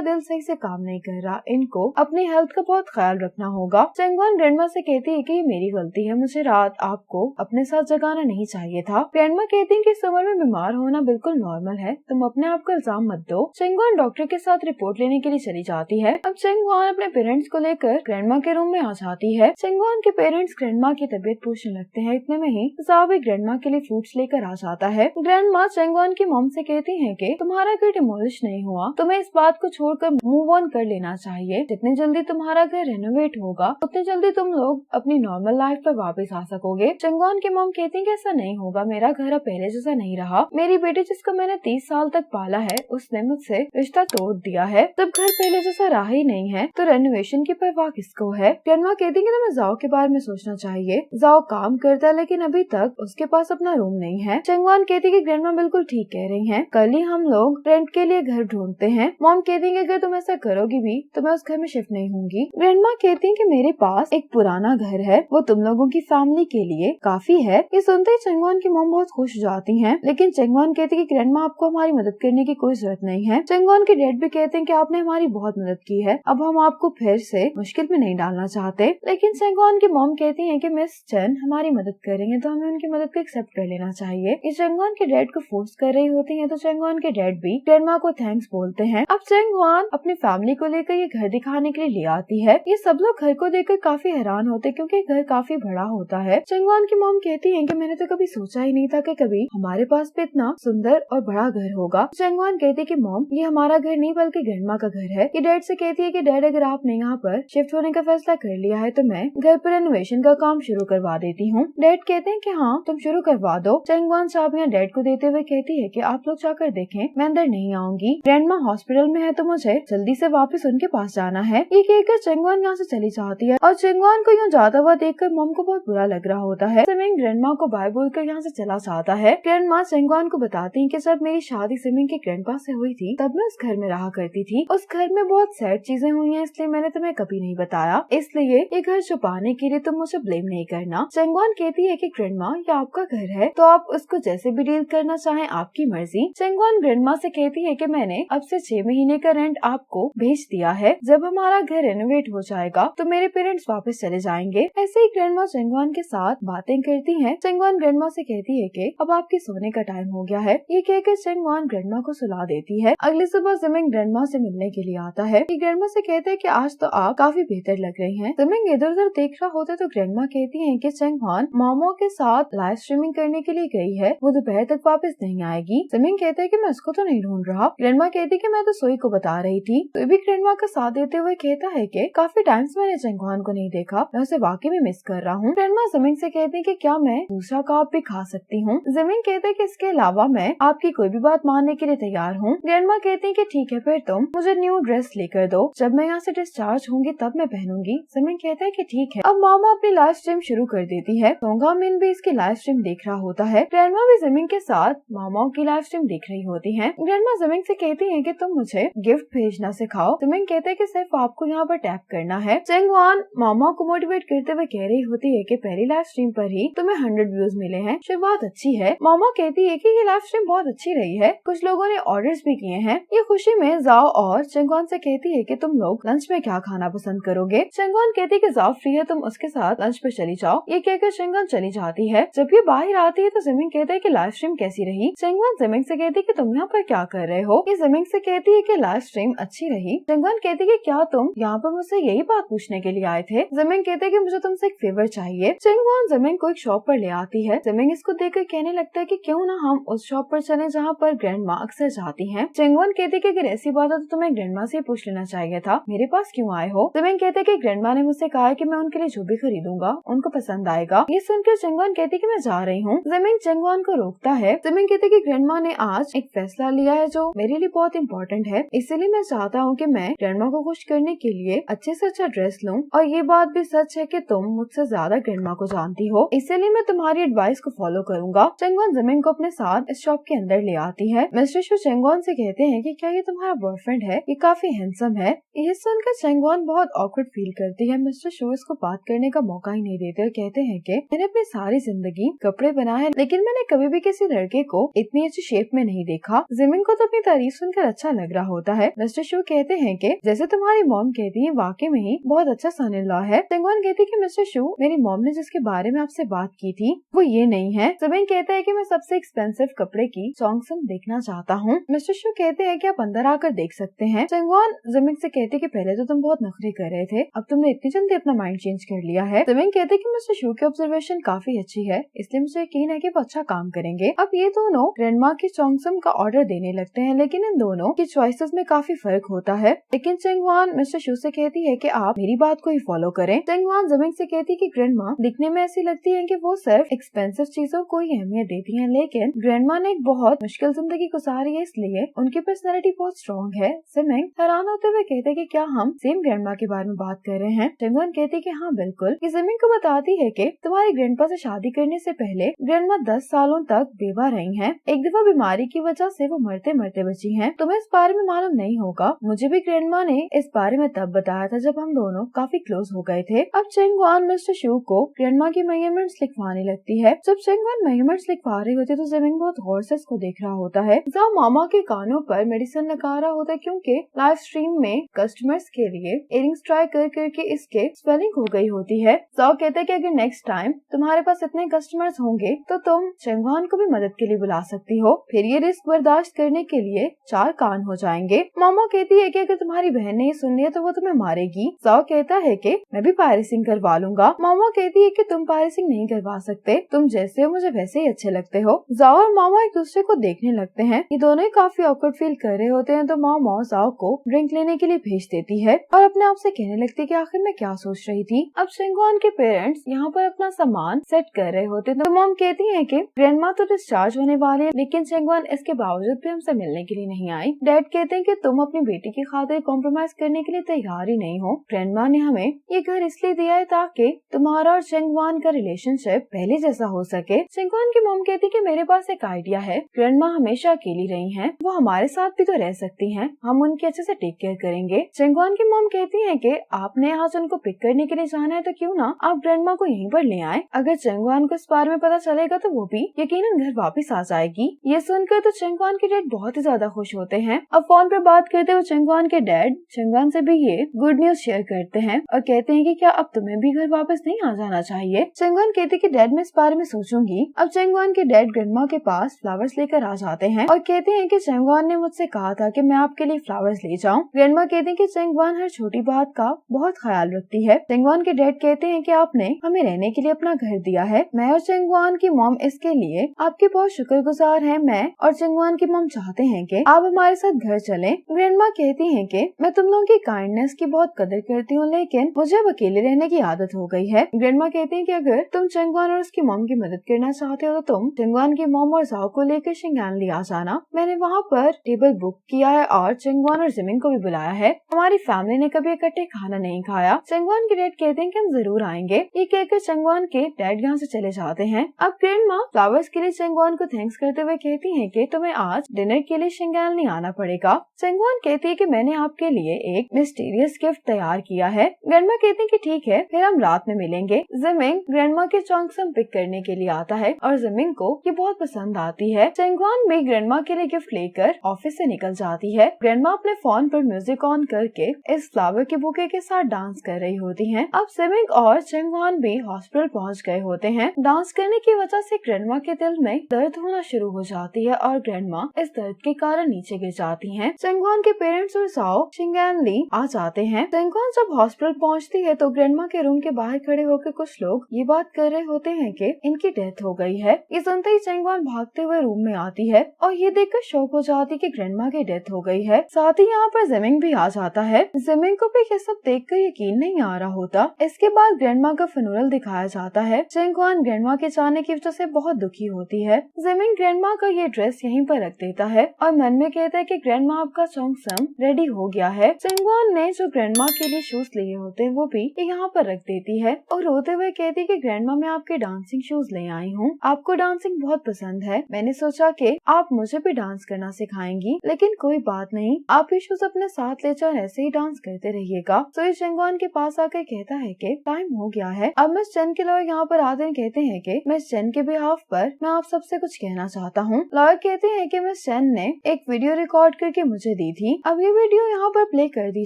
दिल सही से काम नहीं कर रहा, इनको अपनी हेल्थ का बहुत ख्याल रखना होगा। चेंगवान ग्रैंडमा से कहती है कि ये मेरी गलती है, मुझे रात आपको अपने साथ जगाना नहीं चाहिए था। ग्रैंडमा कहती है कि इस उम्र में बीमार होना बिल्कुल नॉर्मल है, तुम अपने आप को इल्जाम मत दो। चेंगवान डॉक्टर के साथ रिपोर्ट लेने के लिए चली जाती है। अब चेंगवान अपने पेरेंट्स को लेकर ग्रैंडमा के रूम में आ जाती है। चेंगवान के पेरेंट्स ग्रैंडमा की तबीयत पूछने लगते हैं। इतने में ही जाओ भी ग्रैंडमा के लिए फ्रूट्स लेकर आ जाता है। ग्रैंडमा चेंगवान की मॉम से कहती है कि तुम्हारा घर डिमोलिश नहीं हुआ, तुम्हें इस बात को छोड़कर मूव ऑन कर लेना चाहिए। जितनी जल्दी तुम्हारा घर रेनोवेट होगा उतनी जल्दी तुम लोग अपनी नॉर्मल लाइफ पर वापस आ सकोगे। चेंगवान की मॉम कहती है कि ऐसा नहीं होगा, मेरा घर अब पहले जैसा नहीं रहा। मेरी बेटी जिसको मैंने 30 साल तक पाला है उसने मुझसे रिश्ता तोड़ दिया है। जब घर पहले जैसा रहा ही नहीं है तो रेनोवेशन की परवाह किसको है। ग्रैंडमा कहती है कि तुम्हें जाओ के बारे में सोचना चाहिए। जाओ काम करता है लेकिन अभी तक उसके पास अपना रूम नहीं है। चेंगवान कहती है कि ग्रैंडमा बिल्कुल ठीक कह रही है, कल ही हम लोग रेंट के लिए घर ढूंढते हैं। मॉम कहती है कि अगर तुम ऐसा करोगी भी तो मैं उस घर में शिफ्ट नहीं होंगी। ग्रैंडमा कहती है कि मेरे पास एक पुराना घर है, वो तुम लोगों की फैमिली के लिए काफी है। ये सुनते ही चेंगवान की मॉम बहुत खुश हो जाती हैं, लेकिन चेंगवान कहती है कि ग्रैंडमा आपको हमारी मदद करने की कोई जरूरत नहीं है। चेंगवान के डैड भी कहते हैं कि आपने हमारी बहुत मदद की है, अब हम आपको फिर से मुश्किल में नहीं डालना चाहते। लेकिन चेंगवान की मॉम कहती है कि मिस चेन हमारी मदद करेंगे तो हमें उनकी मदद को एक्सेप्ट कर लेना चाहिए। ये चेंगवान के डैड को फोर्स कर रही होती है तो चेंगवान के डैड भी ग्रैंडमा को थैंक्स बोलते हैं। अब चेंगवान अपनी फैमिली को लेकर ये घर दिखाने के लिए ले आती है। ये सब लोग घर को देखकर काफी हैरान होते क्योंकि घर काफी बड़ा होता है। चेंगवान की मॉम कहती है कि मैंने तो कभी सोचा ही नहीं था कि कभी हमारे पास भी इतना सुंदर और बड़ा घर होगा। चेंगवान कहती है कि मॉम ये हमारा घर नहीं बल्कि ग्रैंडमा का घर है। ये डैड से कहती है कि डैड अगर आपने यहाँ पर शिफ्ट होने का फैसला कर लिया है तो मैं घर पर रेनोवेशन का काम शुरू करवा देती हूँ। डैड कहते हैं कि हाँ तुम शुरू करवा दो। चेंगवान चाबियां डैड को देते हुए कहती है कि आप लोग जाकर देखें, मैं अंदर नहीं आऊंगी। ग्रैंडमा हॉस्पिटल में है तो मुझे जल्दी से वापस उनके पास जाना है। ये कहकर चेंगवान यहाँ से चली जाती है और चेंगवान को यूँ जाता हुआ देखकर मॉम को बहुत बुरा लग रहा होता है। सिमिंग ग्रैंडमा को बाय बोलकर यहाँ से चला जाता है। ग्रैंडमा चेंगवान को बताती है कि जब मेरी शादी सिमिंग के ग्रैंडपा से हुई थी तब मैं उस घर में रहा करती थी। उस घर में बहुत सैड चीजें हुई हैं इसलिए मैंने तुम्हें कभी नहीं बताया, इसलिए ये घर छुपाने के लिए तुम मुझे ब्लेम नहीं करना। चेंगवान कहती है कि ग्रैंडमा ये आपका घर है तो आप उसको जैसे भी डील करना चाहें आपकी मर्जी। चेंगवान ग्रैंडमा से कहती है कि मैंने अब से 6 महीने का रेंट आपको भेज दिया है, जब हमारा घर रेनोवेट हो जाएगा तो मेरे पेरेंट्स वापस चले जाएंगे। ऐसे ही ग्रैंडमा चेंगवान के साथ बातें करती है। चेंगवान ग्रैंडमा से कहती है कि अब आपके सोने का टाइम हो गया है। ये कहकर चेंगवान ग्रैंडमा को सुला देती है। अगली सुबह जिमिंग ग्रैंडमा से मिलने के लिए आता है। ग्रैंडमा से कहते हैं कि आज तो आप काफी बेहतर लग रही हैं। जिमिंग इधर उधर देख रहा होता तो ग्रैंडमा कहती है कि चेंगवान मामा के साथ लाइव स्ट्रीमिंग करने के लिए गई है, वो दोपहर तक वापस नहीं आएगी। जिमिंग कहता है कि मैं उसको तो नहीं ढूंढ रहा। ग्रैंडमा कहती है कि मैं तो सोई को बता रही थी। तो भी ग्रैंडमा का साथ देते हुए कहता है कि काफी टाइम से मैंने चेंगवान को नहीं देखा, मैं उसे वाकई में मिस कर रहा हूँ। ग्रैंडमा जिमिंग से कहती है कि क्या मैं दूसरा कबाब भी खा सकती हूँ। जिमिंग कहता है कि इसके अलावा मैं आपकी कोई भी बात मानने के लिए तैयार हूँ। ग्रैंडमा कहती है कि ठीक है फिर तुम मुझे न्यू ड्रेस लेकर दो, जब मैं यहाँ से डिस्चार्ज होंगी तब मैं पहनूंगी। जिमिंग कहता है कि ठीक है। अब मामा अपनी लाइव स्ट्रीम शुरू कर देती है। सोंगा मिन भी इसकी लाइव स्ट्रीम देख रहा होता है। ग्रैंडमा भी जिमिंग के साथ मामाओं की लाइव स्ट्रीम देख रही होती है। ग्रैंडमा जिमिंग से कहती है कि तुम मुझे गिफ्ट भेजना सिखाओ। जिमिंग कहते हैं कि सिर्फ आपको यहाँ पर टैप करना है। चेंगवान मामा को मोटिवेट करते हुए कह रही होती है कि पहली लाइव स्ट्रीम पर ही तुम्हें 100 व्यूज मिले हैं, शुरुआत अच्छी है। मामा कहती है कि ये लाइव स्ट्रीम बहुत अच्छी रही है, कुछ लोगों ने ऑर्डर्स भी किए हैं। ये खुशी में जाओ और चेंगवान से कहती है कि तुम लोग लंच में क्या खाना पसंद करोगे। चेंगवान कहती है कि जाओ फ्री है, तुम उसके साथ लंच पे चली जाओ। ये कहकर चेंगवान चली जाती है। जब ये बाहर आती है तो जिमिंग कहता है कि लाइव स्ट्रीम कैसी रही। चेंगवान जिमिंग से कहती है कि तुम यहाँ पर क्या कर रहे हो। ये जिमिंग से कहती है कि लाइव स्ट्रीम अच्छी रही। चेंगवान कहती है कि क्या तुम यहाँ पर मुझसे यही बात पूछने के लिए आए थे। जिमिंग कहते हैं कि मुझे तुमसे एक फेवर चाहिए। चेंगवान जिमिंग को एक शॉप पर ले आती है। जिमिंग इसको देखकर कहने लगता है कि क्यों ना हम उस शॉप पर चले जहाँ पर ग्रैंडमा अक्सर जाती हैं। चेंगवान कहती है कि अगर ऐसी बात है तो तुम्हें ग्रैंडमा से पूछ लेना चाहिए था, मेरे पास क्यों आए हो। जिमिंग कहते हैं कि ग्रैंडमा ने मुझसे कहा है कि मैं उनके लिए जो भी खरीदूंगा उनको पसंद आएगा। ये सुनकर चेंगवान कहती है कि मैं जा रही हूँ। जिमिंग चेंगवान को रोकता है। जिमिंग कहते हैं कि ग्रैंडमा ने आज एक फैसला लिया है जो मेरे लिए बहुत इंपॉर्टेंट है, इसलिए मैं चाहता हूँ कि मैं ग्रैंडमा को खुश करने के लिए अच्छे से अच्छा ड्रेस लूँ, और ये बात भी सच है कि तुम मुझसे ज्यादा ग्रैंडमा को जानती हो, इसलिए मैं तुम्हारी एडवाइस को फॉलो करूंगा। चेंगवान जिमिंग को अपने साथ इस शॉप के अंदर ले आती है। मिस्टर शू चेंगवान से कहते हैं कि क्या ये तुम्हारा बॉयफ्रेंड है, ये काफी हैंडसम है। ये सुनकर चेंगवान बहुत ऑकवर्ड फील करती है। मिस्टर शू इसको बात करने का मौका ही नहीं देते और कहते हैं कि मैंने अपनी सारी जिंदगी कपड़े बनाए हैं, लेकिन मैंने कभी भी किसी लड़के को इतनी अच्छी शेप में नहीं देखा। जिमिन को तो अपनी तारीफ सुनकर अच्छा लग रहा होता है। मिस्टर शू कहते हैं कि जैसे तुम्हारी मॉम कहती है, वाकई में ही बहुत अच्छा सन इन लॉ है। चंगवान कहती है कि मिस्टर शू, मेरी मॉम ने जिसके बारे में आपसे बात की थी वो ये नहीं है। जिमिन कहता है कि मैं सबसे एक्सपेंसिव कपड़े की चोंगसम देखना चाहता हूँ। मिस्टर शू कहते हैं कि आप अंदर आकर देख सकते हैं। चंगवान जिमिन से कहते हैं कि पहले तो तुम बहुत नखरे कर रहे थे, अब तुमने इतनी जल्दी अपना माइंड चेंज कर लिया है। जिमिन कहते हैं कि मिस्टर शू की ऑब्जर्वेशन काफी अच्छी है, इसलिए मुझे यकीन है कि वो अच्छा काम करेंगे। अब ये दोनों ग्रैंडमा की चोंगसम का ऑर्डर देने लगते हैं, लेकिन इन दोनों की चॉइसेस में काफी फर्क होता है। लेकिन चंगवान मिस्टर शू से कहती है कि आप मेरी बात को ही फॉलो करें। चंगवान जिमिन से कहती है कि ग्रैंडमा दिखने में ऐसी लगती है कि वो सिर्फ एक्सपेंसिव चीजों को ही अहमियत देती हैं, लेकिन ग्रैंडमा ने एक बहुत मुश्किल जिंदगी गुजारी है, इसलिए उनकी पर्सनैलिटी बहुत स्ट्रॉन्ग है। जिमिन हैरान होते हुए कहते हैं कि क्या हम सेम ग्रैंडमा के बारे में बात कर रहे हैं। चंगवान कहती है कि हाँ बिल्कुल। ये जिमिन को बताती है कि तुम्हारे ग्रैंडपा से शादी करने से पहले ग्रैंडमा 10 सालों तक बेवा रही हैं। एक दफा बीमारी की वजह से वो मरते मरते बची हैं। तुम्हें इस बारे में मालूम नहीं होगा, मुझे भी ग्रैंडमा ने इस बारे में तब बताया था जब हम दोनों काफी क्लोज हो गए थे। अब चंगवान मिस्टर शू को ग्रैंडमा की मेजरमेंट्स लिखवाने लगती है। जब चंगवान मेजरमेंट्स लिखवा रही होती है तो जिमिन बहुत गौर से इसको देख रहा होता है। जाओ मामा के कानों पर मेडिसिन लगा रहा होता है, क्योंकि लाइव स्ट्रीम में कस्टमर्स के लिए इयरिंग्स ट्राई कर करके इसके स्वेलिंग हो गई होती है। जाओ कहते हैं कि अगर नेक्स्ट टाइम तुम्हारे पास इतने कस्टमर्स होंगे तो तुम चंगवान को भी मदद के लिए बुला सकती हो, फिर ये रिस्क बर्दाश्त करने के लिए 4 कान हो जाएंगे। मामा कहती है कि अगर तुम्हारी बहन ने ये सुन लिया तो वो तुम्हें मारेगी। जाओ कहता है कि मैं भी पायरेसिंग करवा लूंगा। मामा कहती है कि तुम पायरेसिंग नहीं करवा सकते, तुम जैसे हो मुझे वैसे ही अच्छे लगते हो। जाओ और मामा एक दूसरे को देखने लगते हैं। ये दोनों ही काफी ऑकवर्ड फील कर रहे होते हैं, तो मामा जाओ को ड्रिंक लेने के लिए भेज देती है और अपने आप से कहने लगती है कि आखिर मैं क्या सोच रही थी। अब चंगवान के पेरेंट्स यहाँ पर अपना सामान सेट कर रहे होते हैं, तो मॉम कहती है कि ग्रैंडमा तो डिस्चार्ज होने वाले हैं, लेकिन चंगवान इसके बावजूद भी हमसे मिलने के लिए नहीं आई। डैड कहते हैं कि तुम अपनी बेटी की खातिर कॉम्प्रोमाइज करने के लिए तैयार ही नहीं हो। ग्रैंडमा ने हमें ये घर इसलिए दिया है ताकि तुम्हारा और चंगवान का रिलेशनशिप पहले जैसा हो सके। चंगवान की मॉम कहती है कि मेरे पास एक आइडिया है। ग्रैंडमा हमेशा अकेली रही हैं, वो हमारे साथ भी तो रह सकती हैं, हम उनकी अच्छे से टेक केयर करेंगे। चंगवान की मॉम कहती है कि आपने यहाँ से उनको पिक करने के लिए जाना है तो क्यों ना आप ग्रैंडमा को यहीं पर ले आए। अगर चंगवान को इस बारे में पता चलेगा तो वो भी यकीनन घर वापस आ जाएगी। ये सुनकर तो चंगवान के डैड बहुत ही ज्यादा खुश होते हैं। अब फोन पर बात करते हुए चंगवान के डैड चंगवान से भी ये गुड न्यूज शेयर करते हैं और कहते हैं कि क्या अब तुम्हें भी घर वापस नहीं आ जाना चाहिए। चंगवान कहते हैं कि डैड मैं इस बारे में सोचूंगी। अब चंगवान के डैड ग्रैंडमा के पास फ्लावर्स लेकर आ जाते हैं और कहते हैं कि चंगवान ने मुझसे कहा था कि मैं आपके लिए फ्लावर्स ले जाऊं। ग्रैंडमा कहते हैं कि चंगवान हर छोटी बात का बहुत ख्याल रखती है। चंगवान के डैड कहते हैं कि आपने हमें रहने के लिए अपना घर दिया है। मैं और चंगवान की मॉम इसके लिए आपके बहुत शुक्रगुजार हैं। मैं और चंगवान की मॉम चाहते हैं कि आप हमारे साथ घर चलें। ग्रैंडमा कहती हैं कि मैं तुम लोगों की काइंडनेस की बहुत कदर करती हूँ, लेकिन मुझे अब अकेले रहने की आदत हो गई है। ग्रैंडमा कहती हैं कि अगर तुम चंगवान और उसकी मॉम की मदद करना चाहते हो तो तुम चंगवान की मॉम और जाओ को लेकर शिंगान ले आ जाना। मैंने वहाँ पर टेबल बुक किया है और चंगवान और जिमिन को भी बुलाया है। हमारी फैमिली ने कभी इकट्ठे खाना नहीं खाया। चंगवान के डैड कहते हैं कि हम जरूर आएंगे। ये कहकर चंगवान के डैड यहाँ से चले जाते हैं। अब ग्रैंडमा फ्लावर्स के लिए चंगवान को थैंक्स करते हुए कहती है कि तुम्हें आज डिनर के लिए शिंगान नहीं आना पड़ेगा। चंगवान कहती है कि मैंने आपके लिए एक मिस्टीरियस गिफ्ट तैयार किया है। ग्रैंडमा कहती है कि ठीक है, फिर हम रात में मिलेंगे। जिमिन ग्रैंडमा के चोंगसम पिक करने के लिए आता है और जिमिन को ये बहुत पसंद आती है। चंगवान भी ग्रैंडमा के लिए गिफ्ट लेकर ऑफिस से निकल जाती है। ग्रैंडमा अपने फोन पर म्यूजिक ऑन करके इस फ्लावर के बुके के साथ डांस कर रही होती हैं। अब जिमिन और चंगवान भी हॉस्पिटल पहुंच गए होते हैं। डांस करने की वजह से ग्रैंडमा के दिल में दर्द होना शुरू हो जाती है और ग्रैंडमा इस दर्द के कारण नीचे गिर जाती हैं। चंगवान के पेरेंट्स और जाओ शिंगान ली आ जाते हैं। चंगवान जब हॉस्पिटल पहुंचती है तो ग्रैंडमा के रूम के बाहर खड़े होकर कुछ लोग ये बात कर रहे होते हैं कि इनकी डेथ हो गई है। ये सुनते ही चंगवान भागते हुए रूम में आती है और ये देखकर शॉक हो जाती है कि ग्रैंडमा की डेथ हो गई है। साथ ही यहाँ पर जिमिन भी आ जाता है। जिमिन को भी ये सब देखकर यकीन नहीं आ रहा होता। इसके बाद ग्रैंडमा का फ्यूनरल दिखाया जाता है। चंगवान ग्रैंडमा के जाने की वजह से बहुत दुखी होती है। जिमिन ग्रैंडमा का ये ड्रेस यहीं पर रख देता है और मन में कहता है कि ग्रैंडमा आपका चोंगसम रेडी हो गया है। चंगवान ने जो ग्रैंडमा के लिए शूज लिए होते हैं वो भी यहाँ पर रख देती है और रोते हुए कहती है कि ग्रैंडमा मैं आपके डांसिंग शूज ले आई हूँ। आपको डांसिंग बहुत पसंद है, मैंने सोचा कि आप मुझे भी डांस करना सिखाएंगी, लेकिन कोई बात नहीं, आप ये शूज अपने साथ ले जाओ, ऐसे ही डांस करते रहिएगा। तो ये चंगवान के पास आकर कहता है कि टाइम हो गया है। अब मिस चन के लोग यहाँ पर आते हैं, कहते हैं कि मिस चेन के बिहाफ पर मैं आप सबसे कुछ कहना चाहता हूँ। लॉयर कहते हैं कि मिस चेन ने एक वीडियो रिकॉर्ड करके मुझे दी थी, अब ये वीडियो यहाँ पर प्ले कर दी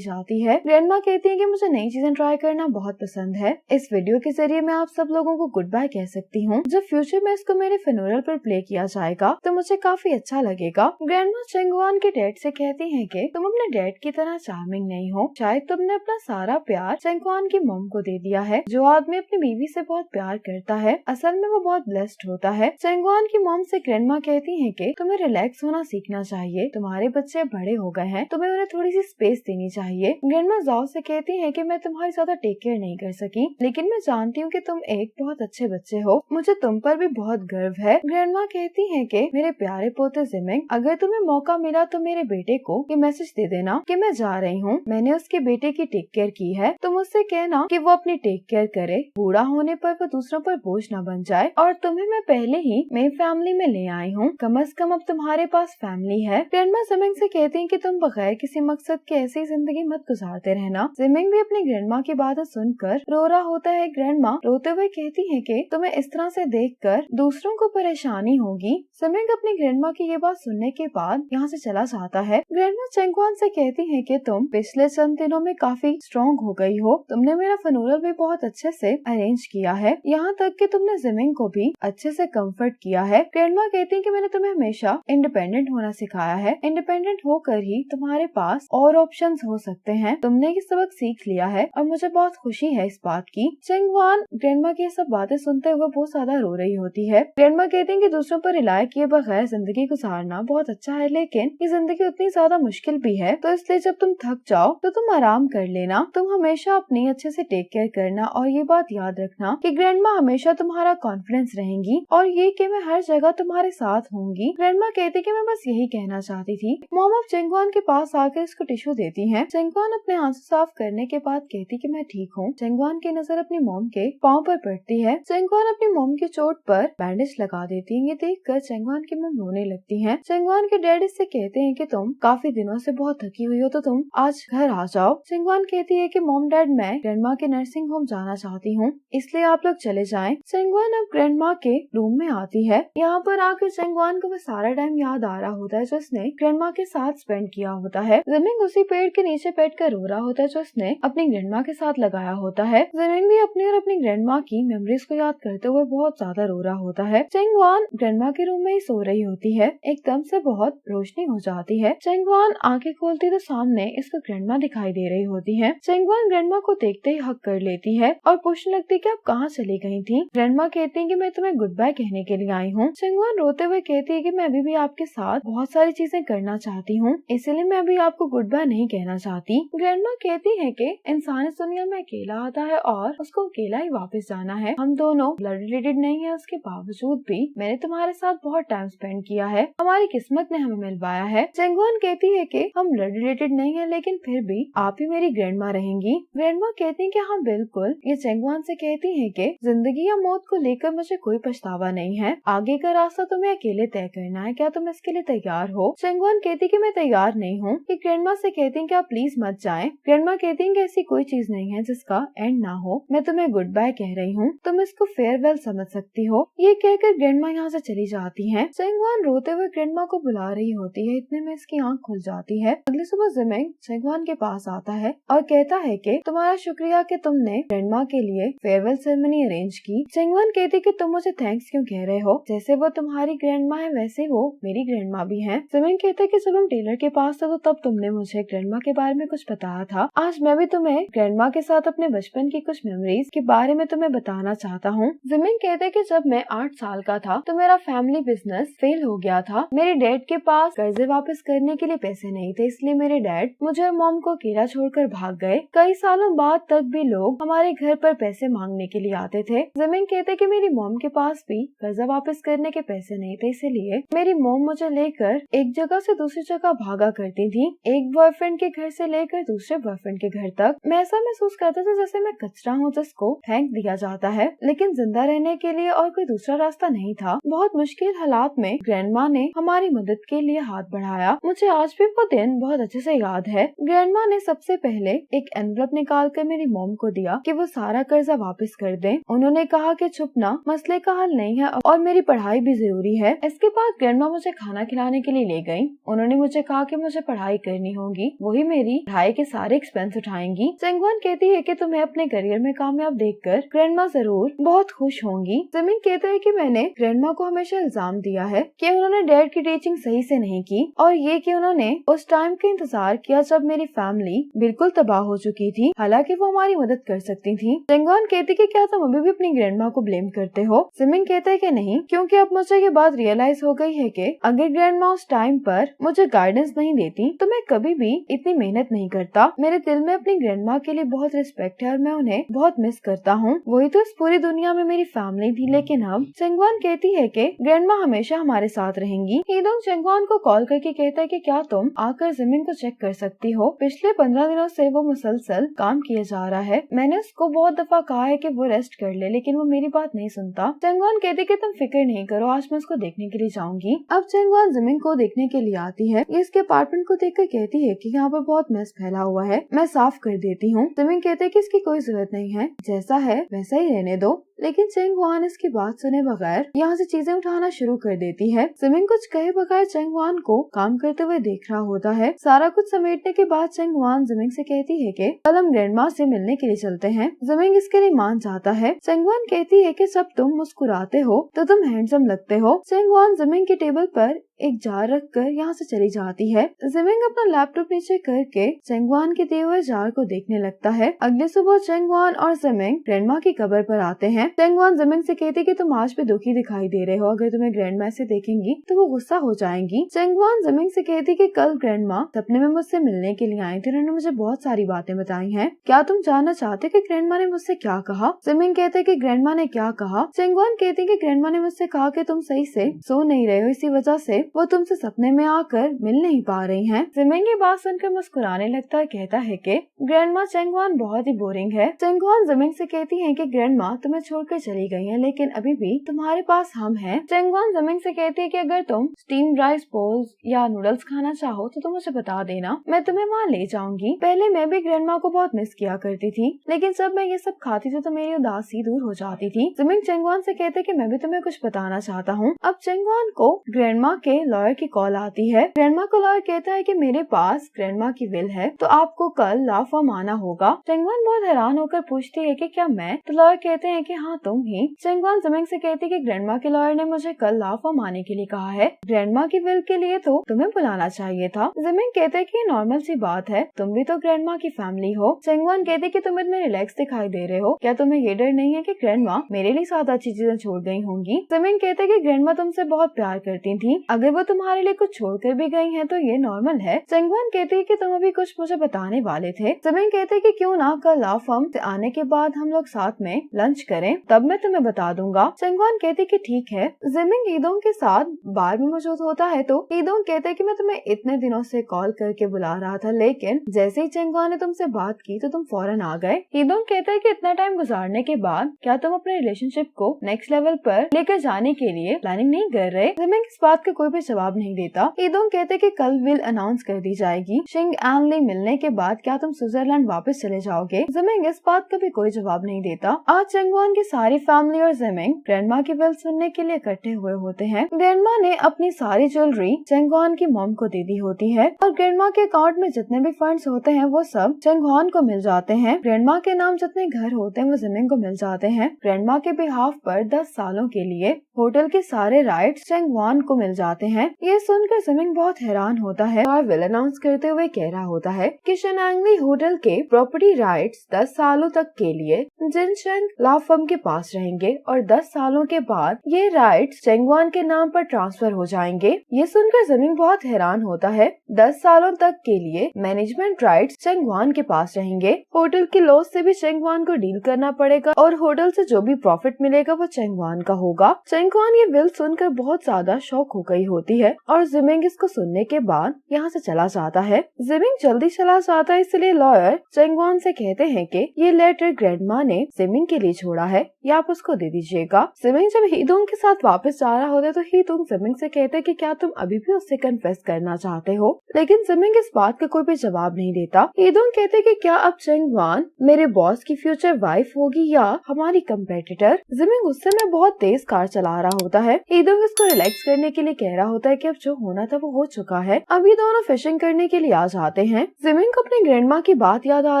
जाती है। ग्रैंडमा कहती है कि मुझे नई चीजें ट्राई करना बहुत पसंद है। इस वीडियो के जरिए मैं आप सब लोगों को गुड बाय कह सकती हूँ। जब फ्यूचर में इसको मेरे फ्यूनरल पर प्ले किया जाएगा तो मुझे काफी अच्छा लगेगा। ग्रैंडमा चेंगवान के डैड से कहती है कि तुम अपने डैड की तरह चार्मिंग नहीं हो, शायद तुमने अपना सारा प्यार चेंगवान की मॉम को दे दिया है। जो आदमी अपनी बीवी से बहुत प्यार करता है असल में वो बहुत ब्लेस्ड होता है। चेंगवान की मॉम से ग्रैंडमा कहती है कि तुम्हें रिलैक्स होना सीखना चाहिए, तुम्हारे बच्चे बड़े हो गए हैं, तुम्हें उन्हें थोड़ी सी स्पेस देनी चाहिए। ग्रैंडमा जाओ से कहती है कि मैं तुम्हारी ज्यादा टेक केयर नहीं कर सकी, लेकिन मैं जानती हूँ कि तुम एक बहुत अच्छे बच्चे हो, मुझे तुम पर भी बहुत गर्व है। ग्रैंडमा कहती है कि मेरे प्यारे पोते जिमिंग, अगर तुम्हें मौका मिला तो मेरे बेटे को ये मैसेज दे देना कि मैं जा रही हूँ, मैंने उसके बेटे की टेक केयर की है, तुम उससे कहना कि वो अपनी टेक केयर करे, बूढ़ा होने पर वो दूसरों पर बोझ न बन जाए। और तुम्हें मैं पहले ही मेरी फैमिली में ले आई हूँ, कम से कम अब तुम्हारे पास फैमिली है। ग्रैंडमा जिमिंग से कहती है कि तुम बगैर किसी मकसद के ऐसी जिंदगी मत गुजारते रहना। जिमिंग भी अपनी ग्रैंडमा की बातें सुनकर रो रहा होता है। ग्रैंडमा रोते हुए कहती है कि तुम्हें इस तरह से देखकर दूसरों को परेशानी होगी। जिमिंग अपनी ग्रैंडमा की ये बात सुनने के बाद यहाँ से चला जाता है। ग्रैंडमा चेंगवान से कहती है कि तुम पिछले चंद दिनों में काफी स्ट्रॉन्ग हो गई हो, तुमने मेरा फ्यूनरल भी बहुत अच्छे से अरेंज किया है, यहाँ तक कि तुमने जिमिंग को भी अच्छे से कंफर्ट किया है। ग्रैंडमा कहती है कि मैंने तुम्हें हमेशा इंडिपेंडेंट होना सिखाया है, इंडिपेंडेंट होकर ही तुम्हारे पास और ऑप्शंस हो सकते हैं, तुमने ये सबक सीख लिया है और मुझे बहुत खुशी है इस बात की। चेंगवान ग्रैंडमा की सब बातें सुनते हुए बहुत ज्यादा रो रही होती है। ग्रैंडमा कहती है कि दूसरों पर रिलाय किए बगैर जिंदगी गुजारना बहुत अच्छा है, लेकिन ये जिंदगी उतनी ज्यादा मुश्किल भी है, तो इसलिए जब तुम थक जाओ तो तुम आराम कर लेना, तुम हमेशा अपनी अच्छे से टेक केयर करना और ये बात याद रखना कि ग्रैंडमा हमेशा तुम्हारा कॉन्फिडेंस रहेंगी और ये कि मैं हर जगह तुम्हारे साथ होंगी। ग्रैंडमा कहती कि मैं बस यही कहना चाहती थी। मॉम अब चेंगवान के पास आकर इसको टिश्यू देती हैं। चेंगवान अपने आंसू साफ करने के बाद कहती कि मैं ठीक हूँ। चेंगवान की नजर अपनी मॉम के पाँव पर पड़ती है। चेंगवान अपनी मॉम की चोट पर बैंडेज लगा देती है। ये देखकर चेंगवान की मॉम रोने लगती है। चेंगवान के डैड इससे कहते हैं कि तुम काफी दिनों से बहुत थकी हुई हो तो तुम आज घर आ जाओ। चेंगवान कहती है कि मॉम डैड मैं ग्रैंडमा के नर्सिंग होम जाना चाहती हूँ, इसलिए आप लोग चले जाएं। चेंगवान अब ग्रैंडमा के रूम में आती है। यहाँ पर आकर चेंगवान को वो सारा टाइम याद आ रहा होता है जो उसने ग्रैंडमा के साथ स्पेंड किया होता है। जिमिंग उसी पेड़ के नीचे बैठकर रो रहा होता है जो उसने अपनी ग्रैंडमा के साथ लगाया होता है। जिमिंग भी अपनी और अपनी ग्रैंडमा की मेमोरीज को याद करते हुए बहुत ज्यादा रो रहा होता है। चेंगवान ग्रैंडमा के रूम में ही सो रही होती है। एकदम से बहुत रोशनी हो जाती है। चेंगवान आंखें खोलती तो सामने इसको ग्रैंडमा दिखाई दे रही होती है। चेंगवान ग्रैंडमा को देखते ही हक कर लेती है और पूछने लगती है कि आप कहाँ चली गई थी। ग्रैंडमा कहती है कि मैं तुम्हें गुड बाय कहने के लिए आई हूँ। चेंगवान रोते हुए कहती है कि मैं अभी भी आपके साथ बहुत सारी चीजें करना चाहती हूँ, इसलिए मैं अभी आपको गुड बाय नहीं कहना चाहती। ग्रैंडमा कहती है कि इंसान इस दुनिया में अकेला आता है और उसको अकेला ही वापस जाना है। हम दोनों ब्लड रिलेटेड नहीं है, उसके बावजूद भी मैंने तुम्हारे साथ बहुत टाइम स्पेंड किया है, हमारी किस्मत ने हमें मिलवाया है। चेंगवान कहती है कि हम ब्लड रिलेटेड नहीं है, लेकिन फिर भी आप ही मेरी ग्रैंडमा रहेंगी। ग्रैंडमा कहती है कि हाँ बिल्कुल। ये चेंगवान से कहती है कि जिंदगी या मौत को लेकर मुझे कोई पछतावा नहीं है, आगे का रास्ता तुम्हें अकेले तय करना है, क्या तुम इसके लिए तैयार हो। चेंगवान कहती कि मैं तैयार नहीं हूँ। कि ग्रैंडमा से कहती हैं कि आप प्लीज मत जाएं। ग्रैंडमा कहती हैं कि ऐसी कोई चीज नहीं है जिसका एंड ना हो, मैं तुम्हें गुड बाय कह रही हूँ, तुम इसको फेयरवेल समझ सकती हो। ये कहकर ग्रैंडमा यहाँ से चली जाती है। चेंगवान रोते हुए ग्रैंडमा को बुला रही होती है, इतने में इसकी आंख खुल जाती है। अगली सुबह जिमिंग चेंगवान के पास आता है और कहता है कि तुम्हारा शुक्रिया कि तुमने ग्रैंडमा के लिए फेयरवेल सेरेमनी अरेंज की। चेंगवान कहती कि तुम मुझे थैंक्स क्यों कह रहे हो, जैसे वो तुम्हारी ग्रैंडमा है वैसे वो मेरी ग्रैंडमा भी है। जिमिंग कहता है कि जब हम टेलर के पास थे तो तब तुमने मुझे ग्रैंडमा के बारे में कुछ बताया था, आज मैं भी तुम्हें ग्रैंडमा के साथ अपने बचपन की कुछ मेमोरीज के बारे में तुम्हें बताना चाहता हूँ। जिमिंग कहते हैं कि जब मैं 8 साल का था तो मेरा फैमिली बिजनेस फेल हो गया था, मेरे डैड के पास कर्जे वापस करने के लिए पैसे नहीं थे, इसलिए मेरे डैड मुझे और मॉम को अकेला छोड़कर भाग गए। कई सालों बाद तक भी लोग हमारे घर पर पैसे मांगने के लिए आते थे। जिमिंग कहते कि मेरी मॉम के पास भी कर्जा वापस करने के पैसे नहीं थे, इसीलिए मेरी मॉम मुझे लेकर एक जगह से दूसरी जगह भागा करती थी, एक बॉयफ्रेंड के घर से लेकर दूसरे बॉयफ्रेंड के घर तक। मैं ऐसा महसूस करता था जैसे मैं कचरा हूँ जिसको फेंक दिया जाता है, लेकिन जिंदा रहने के लिए और कोई दूसरा रास्ता नहीं था। बहुत मुश्किल हालात में ग्रैंडमा ने हमारी मदद के लिए हाथ बढ़ाया। मुझे आज भी वो दिन बहुत अच्छे से याद है। ग्रैंडमा ने सबसे पहले एक एनवलप निकाल कर मेरी मॉम को दिया कि वो सारा कर्जा वापस कर दे। उन्होंने कहा कि छुपना मसले का हल नहीं है और मेरी पढ़ाई भी जरूरी है। इसके बाद ग्रैंडमा मुझे खाना खिलाने के लिए ले गयी। उन्होंने मुझे कहा कि मुझे पढ़ाई करनी होगी, वही मेरी पढ़ाई के सारे एक्सपेंस उठाएंगी। चंगवान कहती है कि तुम्हें अपने करियर में कामयाब देखकर ग्रैंडमा जरूर बहुत खुश होंगी। जिमिंग कहता है कि मैंने ग्रैंडमा को हमेशा इल्जाम दिया है कि उन्होंने डैड की टीचिंग सही से नहीं की और ये कि उन्होंने उस टाइम का इंतजार किया जब मेरी फैमिली बिल्कुल तबाह हो चुकी थी, हालांकि वो हमारी मदद कर सकती थी। चंगवान कहती कि क्या तुम अभी भी अपनी ग्रैंडमा को ब्लेम करते हो? जिमिंग कहता है कि नहीं, क्योंकि अब मुझे ये बात रियलाइज हो गई है कि अगर ग्रैंडमा उस टाइम पर मुझे गाइडेंस नहीं देती तो मैं कभी भी इतनी मेहनत नहीं करता। मेरे दिल में अपनी ग्रैंडमा के लिए बहुत रिस्पेक्ट है और मैं उन्हें बहुत मिस करता हूँ। वही तो इस पूरी दुनिया में मेरी फैमिली थी, लेकिन अब चंगवान कहती है कि ग्रैंडमा हमेशा हमारे साथ रहेंगी। हीदोंग चंगवान को कॉल करके कहता है कि क्या तुम आकर जिमिंग को चेक कर सकती हो? पिछले 15 दिनों से वो मुसलसल काम किया जा रहा है। मैंने उसको बहुत दफा कहा है कि वो रेस्ट कर ले, लेकिन वो मेरी बात नहीं सुनता। चंगवान कहती कि तुम फिक्र नहीं करो, आज मैं उसको देखने के लिए जाऊंगी। अब चंगवान जिमिंग को देखने के लिए आती है। ये इसके अपार्टमेंट को देखकर कहती है कि यहाँ पर बहुत मेस फैला हुआ है, मैं साफ कर देती हूँ। जिमिंग कहते हैं कि इसकी कोई जरूरत नहीं है, जैसा है वैसा ही रहने दो। लेकिन चंगवान इसकी बात सुने बगैर यहाँ से चीजें उठाना शुरू कर देती है। जिमिंग कुछ कहे बगैर चंगवान को काम करते हुए देख रहा होता है। सारा कुछ समेटने के बाद चंगवान जिमिंग से कहती है कि कल हम ग्रैंडमा से मिलने के लिए चलते हैं। जिमिंग इसके लिए मान जाता है। चंगवान कहती है कि जब तुम मुस्कुराते हो तो तुम हैंडसम लगते हो। चंगवान जिमिंग के टेबल पर एक जार रख कर यहाँ से चली जाती है। जिमिंग अपना लैपटॉप नीचे करके चंगवान के दिए हुए जार को देखने लगता है। अगली सुबह चंगवान और जिमिंग ग्रैंडमा की कब्र पर आते हैं। चंगवान जिमिंग से कहती कि तुम आज भी दुखी दिखाई दे रहे हो, अगर तुम्हें ग्रैंडमा से देखेंगी तो वो गुस्सा हो जाएंगी। चंगवान जिमिंग से कहती कि कल ग्रैंडमा सपने में मुझसे मिलने के लिए आई थी, उन्होंने मुझे बहुत सारी बातें बताई हैं। क्या तुम जानना चाहते कि ग्रैंडमा ने मुझसे क्या कहा? जिमिंग कहते कि ग्रैंडमा ने क्या कहा? चंगवान कहती कि ग्रैंडमा ने मुझसे कहा कि तुम सही से सो नहीं रहे हो, इसी वजह से वो तुमसे सपने में आकर मिल नहीं पा रही हैं। जिमिंग ये बात सुनकर मुस्कुराने लगता है, कहता है कि ग्रैंडमा चंगवान बहुत ही बोरिंग है। चंगवान जिमिंग से कहती है कि ग्रैंडमा तुम्हें छोड़कर चली गई है, लेकिन अभी भी तुम्हारे पास हम हैं। चंगवान जिमिंग से कहती है कि अगर तुम स्टीम राइस बोल्स या नूडल्स खाना चाहो तो तुम मुझे बता देना, मैं तुम्हें वहाँ ले जाऊंगी। पहले मैं भी ग्रैंडमा को बहुत मिस किया करती थी, लेकिन जब मैं ये सब खाती थी तो मेरी उदासी दूर हो जाती थी। जिमिंग चंगवान से कहते कि मैं भी तुम्हें कुछ बताना चाहता हूँ। अब चंगवान को ग्रैंडमा के लॉयर की कॉल आती है। ग्रैंडमा को लॉयर कहता है कि मेरे पास ग्रैंडमा की विल है, तो आपको कल लॉ फर्म आना होगा। चंगवान बहुत हैरान होकर पूछती है कि क्या मैं? तो लॉयर कहते हैं कि हाँ तुम ही। चंगवान जिमिंग से कहती है कि ग्रैंडमा के लॉयर ने मुझे कल लॉ फर्म आने के लिए कहा है, ग्रैंडमा की विल के लिए तो तुम्हें बुलाना चाहिए था। जिमिंग कहते हैं कि ये नॉर्मल सी बात है, तुम भी तो ग्रैंडमा की फैमिली हो। चंगवान कहते कि तुम इतने रिलैक्स दिखाई दे रहे हो, क्या तुम्हें ये डर नहीं है कि ग्रैंडमा मेरे लिए ज्यादा अच्छी चीजें छोड़ गई होंगी? जिमिंग कहते कि ग्रैंडमा तुमसे बहुत प्यार करती थी, अगर वो तुम्हारे लिए कुछ छोड़कर भी गई हैं तो ये नॉर्मल है। चंगवान कहती है कि तुम अभी कुछ मुझे बताने वाले थे। जिमिंग कहते कि क्यों ना कल लॉ फर्म से आने के बाद हम लोग साथ में लंच करें, तब मैं तुम्हें बता दूंगा। चंगवान कहती कि ठीक है। जिमिंग हीदोंग के साथ बार में मौजूद होता है तो हीदोंग कहते कि मैं तुम्हें इतने दिनों से कॉल करके बुला रहा था, लेकिन जैसे ही चंगवान ने तुमसे बात की तो तुम फौरन आ गए। हीदोंग कहता है कि इतना टाइम गुजारने के बाद क्या तुम अपने रिलेशनशिप को नेक्स्ट लेवल पर लेकर जाने के लिए प्लानिंग नहीं कर रहे? जिमिंग इस बात का कोई भी जवाब नहीं देता। हीदोंग कहते कि कल विल अनाउंस कर दी जाएगी। शिंग एंड ली मिलने के बाद क्या तुम स्विट्जरलैंड वापस चले जाओगे? जिमिंग इस बात का भी कोई जवाब नहीं देता। आज चंगवान की सारी फैमिली और जिमिंग ग्रैंडमा की विल सुनने के लिए इकट्ठे हुए होते हैं। ग्रैंडमा ने अपनी सारी ज्वेलरी चंगवान की मॉम को दे दी होती है और ग्रैंडमा के अकाउंट में जितने भी फंड्स होते हैं वो सब चंगवान को मिल जाते हैं। ग्रैंडमा के नाम जितने घर होते हैं वो जिमिंग को मिल जाते हैं। ग्रैंडमा के बिहाफ पर 10 सालों के लिए होटल के सारे राइट्स चंगवान को मिल जाते हैं। ये सुनकर जिमिंग बहुत हैरान होता है और विल अनाउंस करते हुए कह रहा होता है कि शनांगली होटल के प्रॉपर्टी राइट्स 10 सालों तक के लिए जिनशेंग लॉ फर्म के पास रहेंगे और 10 सालों के बाद ये राइट्स चंगवान के नाम पर ट्रांसफर हो जाएंगे। ये सुनकर जिमिंग बहुत हैरान होता है। 10 सालों तक के लिए मैनेजमेंट राइट्स चंगवान के पास रहेंगे। होटल की लॉस से भी चंगवान को डील करना पड़ेगा और होटल से जो भी प्रॉफिट मिलेगा वो चंगवान का होगा। चंगवान ये विल सुनकर बहुत ज्यादा शॉक हो गई होती है और जिमिंग इसको सुनने के बाद यहाँ से चला जाता है। जिमिंग जल्दी चला जाता है, इसलिए लॉयर चंगवान से कहते हैं कि ये लेटर ग्रैंडमा ने जिमिंग के लिए छोड़ा है। ये आप उसको दे दीजिएगा। जिमिंग जब हीदोंग के साथ वापस जा रहा होता है तो हीदोंग जिमिंग से कहते हैं कि क्या तुम अभी भी उससे कन्फेस करना चाहते हो, लेकिन जिमिंग इस बात का कोई भी जवाब नहीं देता। हीदोंग कहते हैं कि क्या अब चेंगवान मेरे बॉस की फ्यूचर वाइफ होगी या हमारी कंपेटिटर। जिमिंग गुस्से में बहुत तेज कार चला रहा होता है। हीदोंग इसको रिलैक्स करने के लिए कह रहा होता है कि अब जो होना था वो हो चुका है, अब ये दोनों फिशिंग करने के लिए आ जाते हैं। जिमिंग को अपने ग्रैंडमा की बात याद आ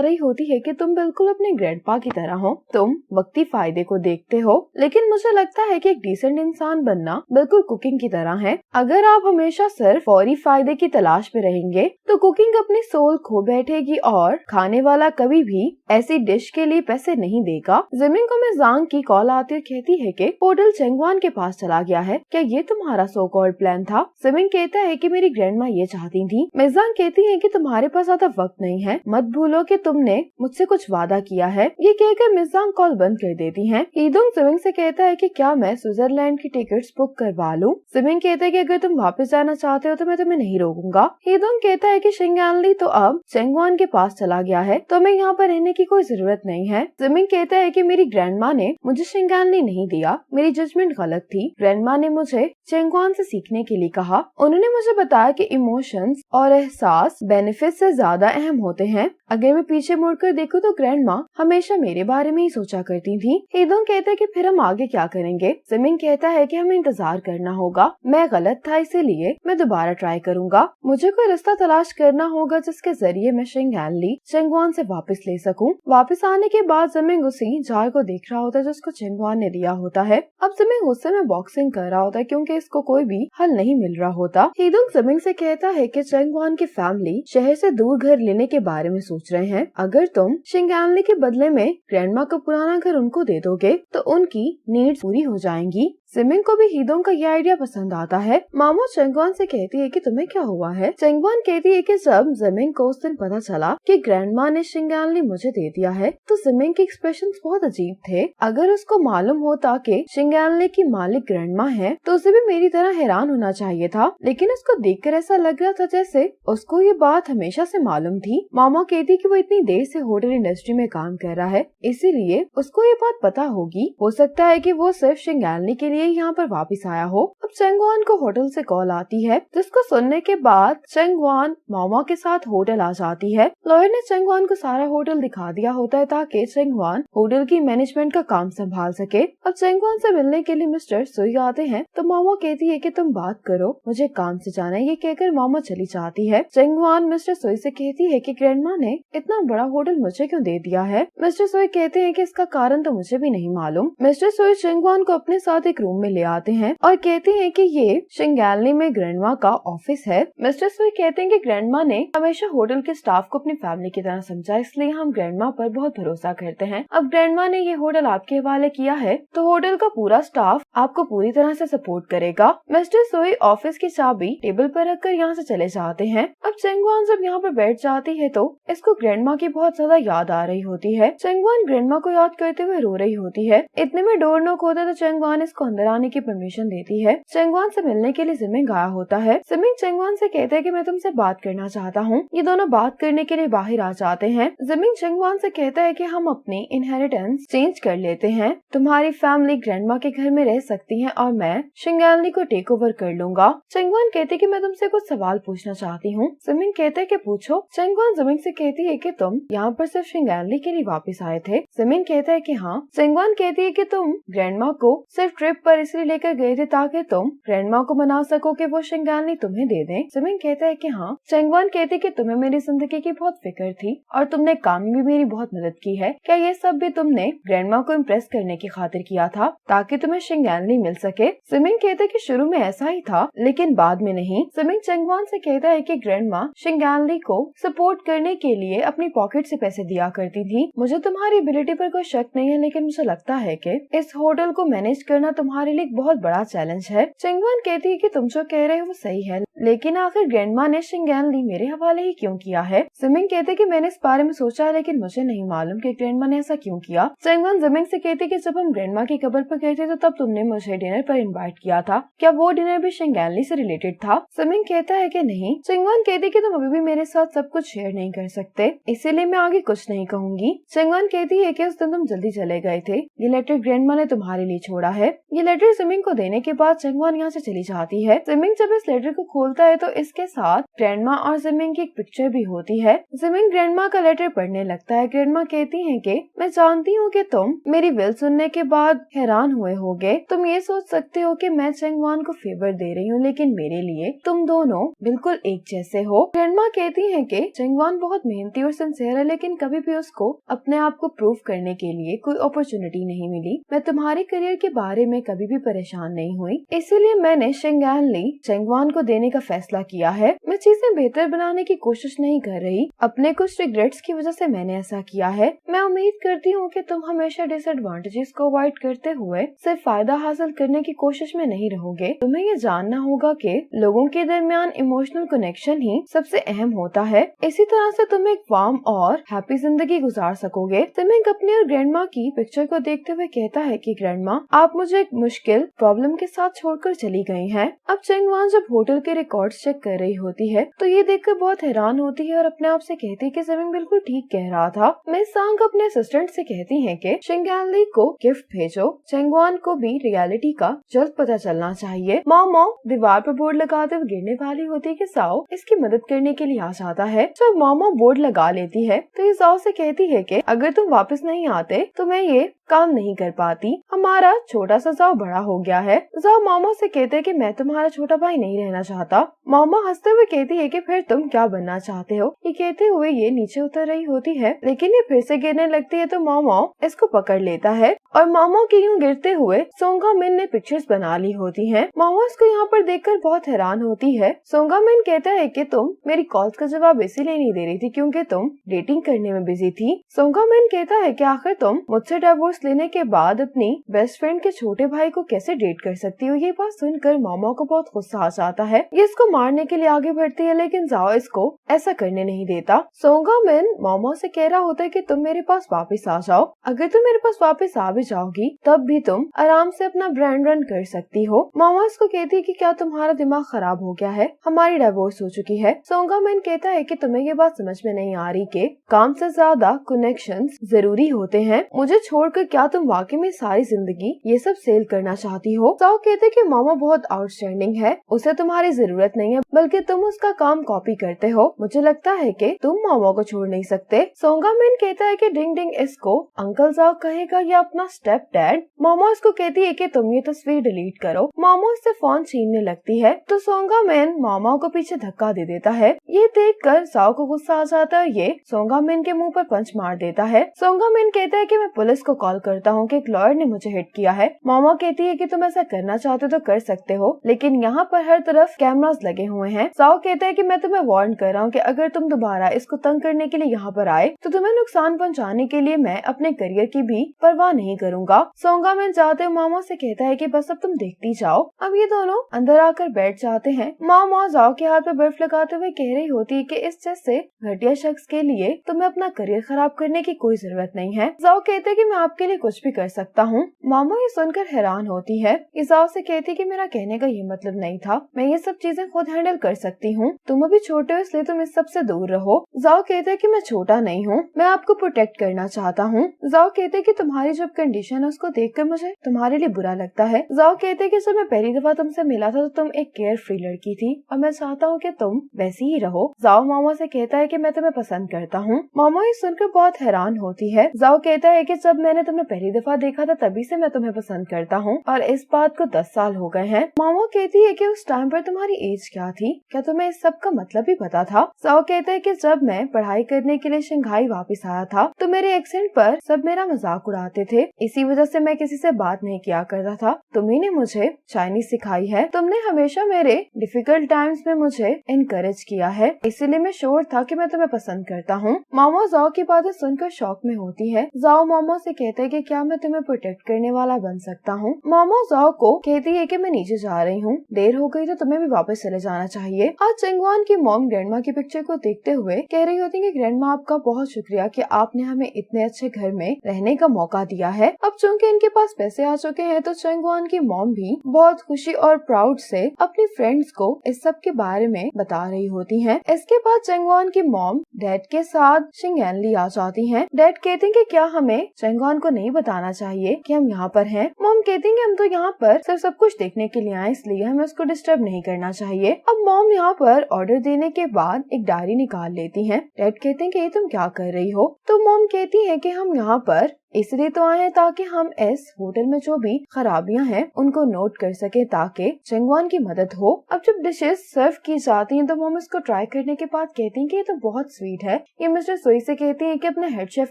रही होती है कि तुम बिल्कुल अपने ग्रैंडपा की तरह हो, तुम वक्ती फायदे को देखते हो, लेकिन मुझे लगता है कि एक डिसेंट इंसान बनना बिल्कुल कुकिंग की तरह है। अगर आप हमेशा सिर्फ फौरी फायदे की तलाश में रहेंगे तो कुकिंग अपनी सोल खो बैठेगी और खाने वाला कभी भी ऐसी डिश के लिए पैसे नहीं देगा। जिमिंग को मिजांग की कॉल आती और कहती है कि होटल चेंगवान के पास चला गया है, क्या ये तुम्हारा सो कॉल्ड प्लान था। जिमिंग कहता है कि मेरी ग्रैंडमा ये चाहती थी। मिजांग कहती है कि तुम्हारे पास ज्यादा वक्त नहीं है, मत भूलो कि तुमने मुझसे कुछ वादा किया है। ये कहकर मिजांग कॉल बंद कर देती है। हीदोंग जिमिंग से कहता है कि क्या मैं स्विट्जरलैंड की टिकट्स बुक करवा लूं। जिमिंग कहता है कि अगर तुम वापस जाना चाहते हो तो मैं तुम्हें नहीं रोकूंगा। हीदोंग कहता है कि शिंगयानली तो अब चेंगवान के पास चला गया है, तो हमें यहाँ पर रहने की कोई जरूरत नहीं है। जिमिंग कहता है कि मेरी ग्रैंडमा ने मुझे शिंगयानली नहीं दिया, मेरी जजमेंट गलत थी। ग्रैंडमा ने मुझे चेंगवान से सीखने के लिए कहा। उन्होंने मुझे बताया कि इमोशंस और एहसास बेनिफिट से ज्यादा अहम होते हैं। अगर मैं पीछे मुड़कर देखूं तो ग्रैंडमा हमेशा मेरे बारे में ही सोचा करती थी। हीदोंग कहता है कि फिर हम आगे क्या करेंगे। जिमिंग कहता है कि हमें इंतजार करना होगा, मैं गलत था इसीलिए मैं दोबारा ट्राई करूंगा। मुझे कोई रास्ता तलाश करना होगा जिसके जरिए मैं शिंगयानली चेंगवान से वापस ले सकूं। वापस आने के बाद जिमिंग उसी जार को देख रहा होता है जिसको चेंगवान ने दिया होता है। अब जिमिंग गुस्से में बॉक्सिंग कर रहा होता है क्योंकि इसको कोई भी हल नहीं मिल रहा होता। हीदोंग जिमिंग से कहता है कि चेंगवान की फैमिली शहर से दूर घर लेने के बारे में सोच रहे हैं। अगर तुम शिंगयानली के बदले में ग्रैंडमा का पुराना घर उनको दे दोगे तो उनकी नीड्स पूरी हो जाएंगी। जिमिंग को भी हीदोंग का ये आइडिया पसंद आता है। मामो चेंगवान से कहती है कि तुम्हें क्या हुआ है। चेंगवान कहती है कि जब जिमिंग को उस दिन पता चला कि ग्रैंडमा ने शिंगयानली मुझे दे दिया है तो जिमिंग के एक्सप्रेशंस बहुत अजीब थे। अगर उसको मालूम होता कि शिंगयानली की मालिक ग्रैंडमा है तो उसे भी मेरी तरह हैरान होना चाहिए था, लेकिन उसको देखकर ऐसा लग रहा था जैसे उसको ये बात हमेशा से मालूम थी। मामा कहती कि वो इतनी देर से होटल इंडस्ट्री में काम कर रहा है, इसीलिए उसको ये बात पता होगी। हो सकता है कि वो सिर्फ शिंगयानली के लिए यहाँ पर वापस आया हो। अब चेंगवान को होटल से कॉल आती है, जिसको सुनने के बाद चेंगवान मामा के साथ होटल आ जाती है। लॉयर ने चेंगवान को सारा होटल दिखा दिया होता है ताकि चेंगवान होटल की मैनेजमेंट का काम संभाल सके। अब चेंगवान से मिलने के लिए मिस्टर सुई आते हैं तो मामा कहती है कि तुम बात करो, मुझे काम से जाना है। ये कहकर मामा चली जाती है। चेंगवान मिस्टर सुई से कहती है कि ग्रैंडमा ने इतना बड़ा होटल मुझे क्यों दे दिया है। मिस्टर सुई कहते हैं कि इसका कारण तो मुझे भी नहीं मालूम। मिस्टर सुई चेंगवान को अपने साथ एक रूम में ले आते हैं और कहते हैं कि ये शिंगयानली में ग्रैंडमा का ऑफिस है। मिस्टर सुई कहते हैं कि ग्रैंडमा ने हमेशा होटल के स्टाफ को अपनी फैमिली की तरह समझा, इसलिए हम ग्रैंडमा पर बहुत भरोसा करते हैं। अब ग्रैंडमा ने ये होटल आपके हवाले किया है तो होटल का पूरा स्टाफ आपको पूरी तरह से सपोर्ट करेगा। मिस्टर सुई ऑफिस की चाबी टेबल पर रखकर यहाँ से चले जाते हैं। अब चेंगवान जब यहाँ पर बैठ जाती है तो इसको ग्रैंडमा की बहुत ज्यादा याद आ रही होती है। चेंगवान ग्रैंडमा को याद करते हुए रो रही होती है। इतने में डोर नॉक होता है तो चेंगवान इसको अंदर आने की परमिशन देती है। चेंगवान से मिलने के लिए जिमिंग आया होता है। जिमिंग चेंगवान से कहता है कि मैं तुमसे बात करना चाहता हूँ। ये दोनों बात करने के लिए बाहर आ जाते हैं। जिमिंग चेंगवान से कहता है कि हम अपनी इनहेरिटेंस चेंज कर लेते हैं, तुम्हारी फैमिली ग्रैंडमा के घर में रह सकती है और मैं शिंगयानली को टेक ओवर कर लूंगा। चेंगवान कहते कि मैं तुमसे कुछ सवाल पूछना चाहती हूँ। जिमिंग कहते कि पूछो। चेंगवान जिमिंग से कहती है कि तुम यहाँ पर सिर्फ शिंगयानली के लिए वापस आए थे। जिमिंग कहता है कि हाँ। चेंगवान कहती है कि तुम ग्रैंडमा को सिर्फ ट्रिप पर इसलिए लेकर गए थे ताकि तुम ग्रैंडमा को मना सको कि वो शिंगयानली तुम्हें दे दें। जिमिंग कहता है कि हाँ। चेंगवान कहती कि तुम्हें मेरी जिंदगी की बहुत फिक्र थी और तुमने काम में भी मेरी बहुत मदद की है। क्या ये सब भी तुमने ग्रैंडमा को इम्प्रेस करने की खातिर किया था ताकि तुम्हें शिंगयानली मिल सके। जिमिंग कहते कि शुरू में ऐसा ही था लेकिन बाद में नहीं। जिमिंग चेंगवान से कहता है कि ग्रैंडमा शिंगयानली को सपोर्ट करने के लिए अपनी पॉकेट से पैसे दिया करती थी। मुझे तुम्हारी एबिलिटी पर कोई शक नहीं है, लेकिन मुझे लगता है कि इस होटल को मैनेज करना तुम्हारे लिए एक बहुत बड़ा चैलेंज है। चेंगवान कहती है कि तुम जो कह रहे हो वो सही है, लेकिन आखिर ग्रैंडमा ने शिंगैनली मेरे हवाले ही क्यों किया है? जिमिंग कहते कि मैंने इस बारे में सोचा है, लेकिन मुझे नहीं मालूम कि ग्रैंडमा ने ऐसा क्यों किया। चेंगवान जिमिंग से कहती कि जब हम ग्रैंडमा की कब्र पर गए थे तो तब तुमने मुझे डिनर पर इनवाइट किया था। क्या वो डिनर भी शिंगैनली से रिलेटेड था? जिमिंग कहता है कि नहीं। चेंगवान कहती कि तुम अभी भी मेरे साथ सब कुछ शेयर नहीं कर सकते, इसीलिए मैं आगे कुछ नहीं कहूंगी। चेंगवान कहती है कि उस दिन तुम जल्दी चले गए थे, ये लेटर ग्रैंडमा ने तुम्हारे लिए छोड़ा है। ये लेटर जिमिंग को देने के बाद चेंगवान यहाँ से चली जाती है। जिमिंग जब इस लेटर को खोलता है तो इसके साथ ग्रैंडमा और जिमिंग की एक पिक्चर भी होती है। जिमिंग ग्रैंडमा का लेटर पढ़ने लगता है। ग्रैंडमा कहती है कि मैं जानती हूँ कि तुम मेरी विल सुनने के बाद हैरान हुए होगे। तुम ये सोच सकते हो कि मैं चेंगवान को फेवर दे रही हूँ, लेकिन मेरे लिए तुम दोनों बिल्कुल एक जैसे हो। ग्रैंडमा कहती है कि चेंगवान बहुत मेहनती और सिंसियर है, लेकिन कभी भी उसको अपने आप को प्रूव करने के लिए कोई अपॉर्चुनिटी नहीं मिली। मैं तुम्हारे करियर के बारे में कभी भी परेशान नहीं हुई, इसीलिए मैंने शिंगैनली चेंगवान को देने का फैसला किया है। मैं चीजें बेहतर बनाने की कोशिश नहीं कर रही, अपने कुछ रिग्रेट्स की वजह से मैंने ऐसा किया है। मैं उम्मीद करती हूँ कि तुम हमेशा डिसएडवांटेजेस को अवॉइड करते हुए सिर्फ फायदा हासिल करने की कोशिश में नहीं रहोगे। तुम्हें ये जानना होगा कि लोगों के दरमियान इमोशनल कनेक्शन ही सबसे अहम होता है। इसी तरह से तुम एक वार्म और हैप्पी जिंदगी गुजार सकोगे। जिमिंग अपनी और ग्रैंडमा की पिक्चर को देखते हुए कहता है कि ग्रैंडमा, आप मुझे एक मुश्किल प्रॉब्लम के साथ छोड़कर चली गई हैं। अब चेंगवान जब होटल के रिकॉर्ड्स चेक कर रही होती है तो ये देखकर बहुत हैरान होती है और अपने आप से कहती है कि जिमिंग बिल्कुल ठीक कह रहा था। मिस सांग अपने असिस्टेंट से कहती है कि शिंगैनली को गिफ्ट भेजो। चेंगवान को भी रियलिटी का जल्द पता चलना चाहिए। माओ दीवार पर बोर्ड लगाते हुए गिरने वाली होती है कि साओ इसकी मदद करने के लिए आ जाता है। जब माओ बोर्ड लगा लेती है तो ये साओ से कहती है कि अगर तुम वापस नहीं आते तो मैं ये काम नहीं कर पाती। हमारा छोटा सा जाओ बड़ा हो गया है। जाओ मामा से कहते हैं कि मैं तुम्हारा छोटा भाई नहीं रहना चाहता। मामा हंसते हुए कहती है कि फिर तुम क्या बनना चाहते हो? ये कहते हुए ये नीचे उतर रही होती है, लेकिन ये फिर से गिरने लगती है तो मामा इसको पकड़ लेता है और मामा के यूं गिरते हुए सोंगा मिन ने पिक्चर्स बना ली होती हैं। मामा इसको यहाँ पर देखकर बहुत हैरान होती है। सोंगा मिन कहता है कि तुम मेरी कॉल्स का जवाब इसीलिए नहीं दे रही थी क्योंकि तुम डेटिंग करने में बिजी थी। सोंगा मिन कहता है कि आखिर तुम मुझसे डिवोर्स लेने के बाद अपनी बेस्ट फ्रेंड के छोटे भाई को कैसे डेट कर सकती हो? ये बात सुनकर मामा को बहुत गुस्सा आ जाता है। ये इसको मारने के लिए आगे बढ़ती है, लेकिन जाओ इसको ऐसा करने नहीं देता। सोंगा मिन मामा से कह रहा होता है कि तुम मेरे पास वापस आ जाओ। अगर तुम मेरे पास वापस आ भी जाओगी तब भी तुम आराम से अपना ब्रांड रन कर सकती हो। मामा इसको कहती है कि क्या तुम्हारा दिमाग खराब हो गया है? हमारी डिवोर्स हो चुकी है। सोंगा मिन कहता है कि तुम्हें ये बात समझ में नहीं आ रही कि काम से ज्यादा कनेक्शंस जरूरी होते हैं। मुझे छोड़कर क्या तुम वाकई में सारी जिंदगी ये सब सेल करना चाहती हो? साओ कहते कि मामा बहुत आउटस्टैंडिंग है, उसे तुम्हारी जरूरत नहीं है, बल्कि तुम उसका काम कॉपी करते हो। मुझे लगता है कि तुम मामा को छोड़ नहीं सकते। सोंगा मिन कहता है कि डिंग डिंग इसको अंकल जाओ कहेगा या अपना स्टेप डैड। मामा इसको कहती है कि तुम ये तस्वीर डिलीट करो। मामा इससे फोन छीनने लगती है तो सोंगा मिन मामा को पीछे धक्का दे देता है। ये देखकर साओ को गुस्सा आ जाता है। ये सोंगा मिन के मुंह पर पंच मार देता है। सोंगा मिन कहता है कि मैं पुलिस को कॉल करता हूँ कि एक लॉयर ने मुझे हिट किया है। मामा कहती है कि तुम ऐसा करना चाहते तो कर सकते हो, लेकिन यहाँ पर हर तरफ कैमरास लगे हुए हैं। साओ कहता है कि मैं तुम्हें वार्न कर रहा हूँ कि अगर तुम दोबारा इसको तंग करने के लिए यहाँ पर आए तो तुम्हें नुकसान पहुँचाने के लिए मैं अपने करियर की भी परवाह नहीं करूँगा। सोंगा मिन जाते हुए मामा से कहता है कि बस अब तुम देखती जाओ। अब ये दोनों अंदर आकर बैठ जाते हैं। मामा जाओ के हाथ पे बर्फ लगाते हुए कह रही होती है कि इस जैसे घटिया शख्स के लिए तुम्हें अपना करियर खराब करने की कोई जरूरत नहीं है। जाओ कहते हैं कि मैं आपके लिए कुछ भी कर सकता हूँ। मामा ये सुनकर हैरान होती है। जाओ से कहती कि मेरा कहने का ये मतलब नहीं था, मैं ये सब चीजें खुद हैंडल कर सकती हूँ। तुम अभी छोटे हो इसलिए तुम इस सब से दूर रहो। जाओ कहते हैं कि मैं छोटा नहीं हूँ, मैं आपको प्रोटेक्ट करना चाहता हूँ। जाओ कहते हैं कि तुम्हारी जब कंडीशन है उसको देखकर मुझे तुम्हारे लिए बुरा लगता है। जाओ कहते हैं कि जब मैं पहली दफा तुमसे मिला था तो तुम एक केयर फ्री लड़की थी और मैं चाहता हूँ कि तुम वैसी ही रहो। जाओ मामा से कहता है कि मैं तुम्हें पसंद करता हूँ। मामा ये सुनकर बहुत हैरान होती है। जाओ कहता है कि जब मैंने तुम्हें पहली दफा देखा था तभी से मैं तुम्हें पसंद करता हूँ और इस बात को 10 साल हो गए हैं। मामा कहती है कि उस टाइम पर तुम्हारी एज क्या थी? क्या तुम्हें इस सब का मतलब भी पता था? जाओ कहता है कि जब मैं पढ़ाई करने के लिए शंघाई वापस आया था तो मेरे एक्सेंट पर सब मेरा मजाक उड़ाते थे, इसी वजह से मैं किसी से बात नहीं किया करता था। तुम्ही ने मुझे चाइनीज सिखाई है, तुमने हमेशा मेरे डिफिकल्ट टाइम्स में मुझे इनकरेज किया है, इसीलिए मैं श्योर था कि मैं तुम्हें पसंद करता हूँ। मामा जाओ की बातें सुनकर शौक में होती है। जाओ मामा से कहते कहता है कि क्या मैं तुम्हें प्रोटेक्ट करने वाला बन सकता हूँ। मामा जाओ को कहती है कि मैं नीचे जा रही हूँ, देर हो गई तो तुम्हें भी वापस चले जाना चाहिए। आज चेंगवान की मॉम ग्रैंडमा की पिक्चर को देखते हुए कह रही होती है कि ग्रैंडमा आपका बहुत शुक्रिया कि आपने हमें इतने अच्छे घर में रहने का मौका दिया है। अब चूंकि इनके पास पैसे आ चुके हैं तो चेंगवान की मॉम भी बहुत खुशी और प्राउड से अपनी फ्रेंड्स को इस सब के बारे में बता रही होती हैं। इसके बाद चेंगवान की मॉम डैड के साथ शिंगैनली आ जाती हैं। डैड कहते हैं कि क्या हमें चेंगवान को नहीं बताना चाहिए कि हम यहाँ पर हैं। मॉम कहती हैं कि हम तो यहाँ पर सिर्फ सब कुछ देखने के लिए आए, इसलिए हमें उसको डिस्टर्ब नहीं करना चाहिए। अब मॉम यहाँ पर ऑर्डर देने के बाद एक डायरी निकाल लेती हैं। डैड कहते हैं कि ये तुम क्या कर रही हो? तो मॉम कहती है कि हम यहाँ पर इसलिए तो आए हैं ताकि हम इस होटल में जो भी खराबियां हैं उनको नोट कर सके ताकि चेंगवान की मदद हो। अब जब डिशेस सर्व की जाती हैं तो मॉम इसको ट्राई करने के बाद कहती हैं कि ये तो बहुत स्वीट है। ये मिस्टर सुई से कहती हैं कि अपने हेड शेफ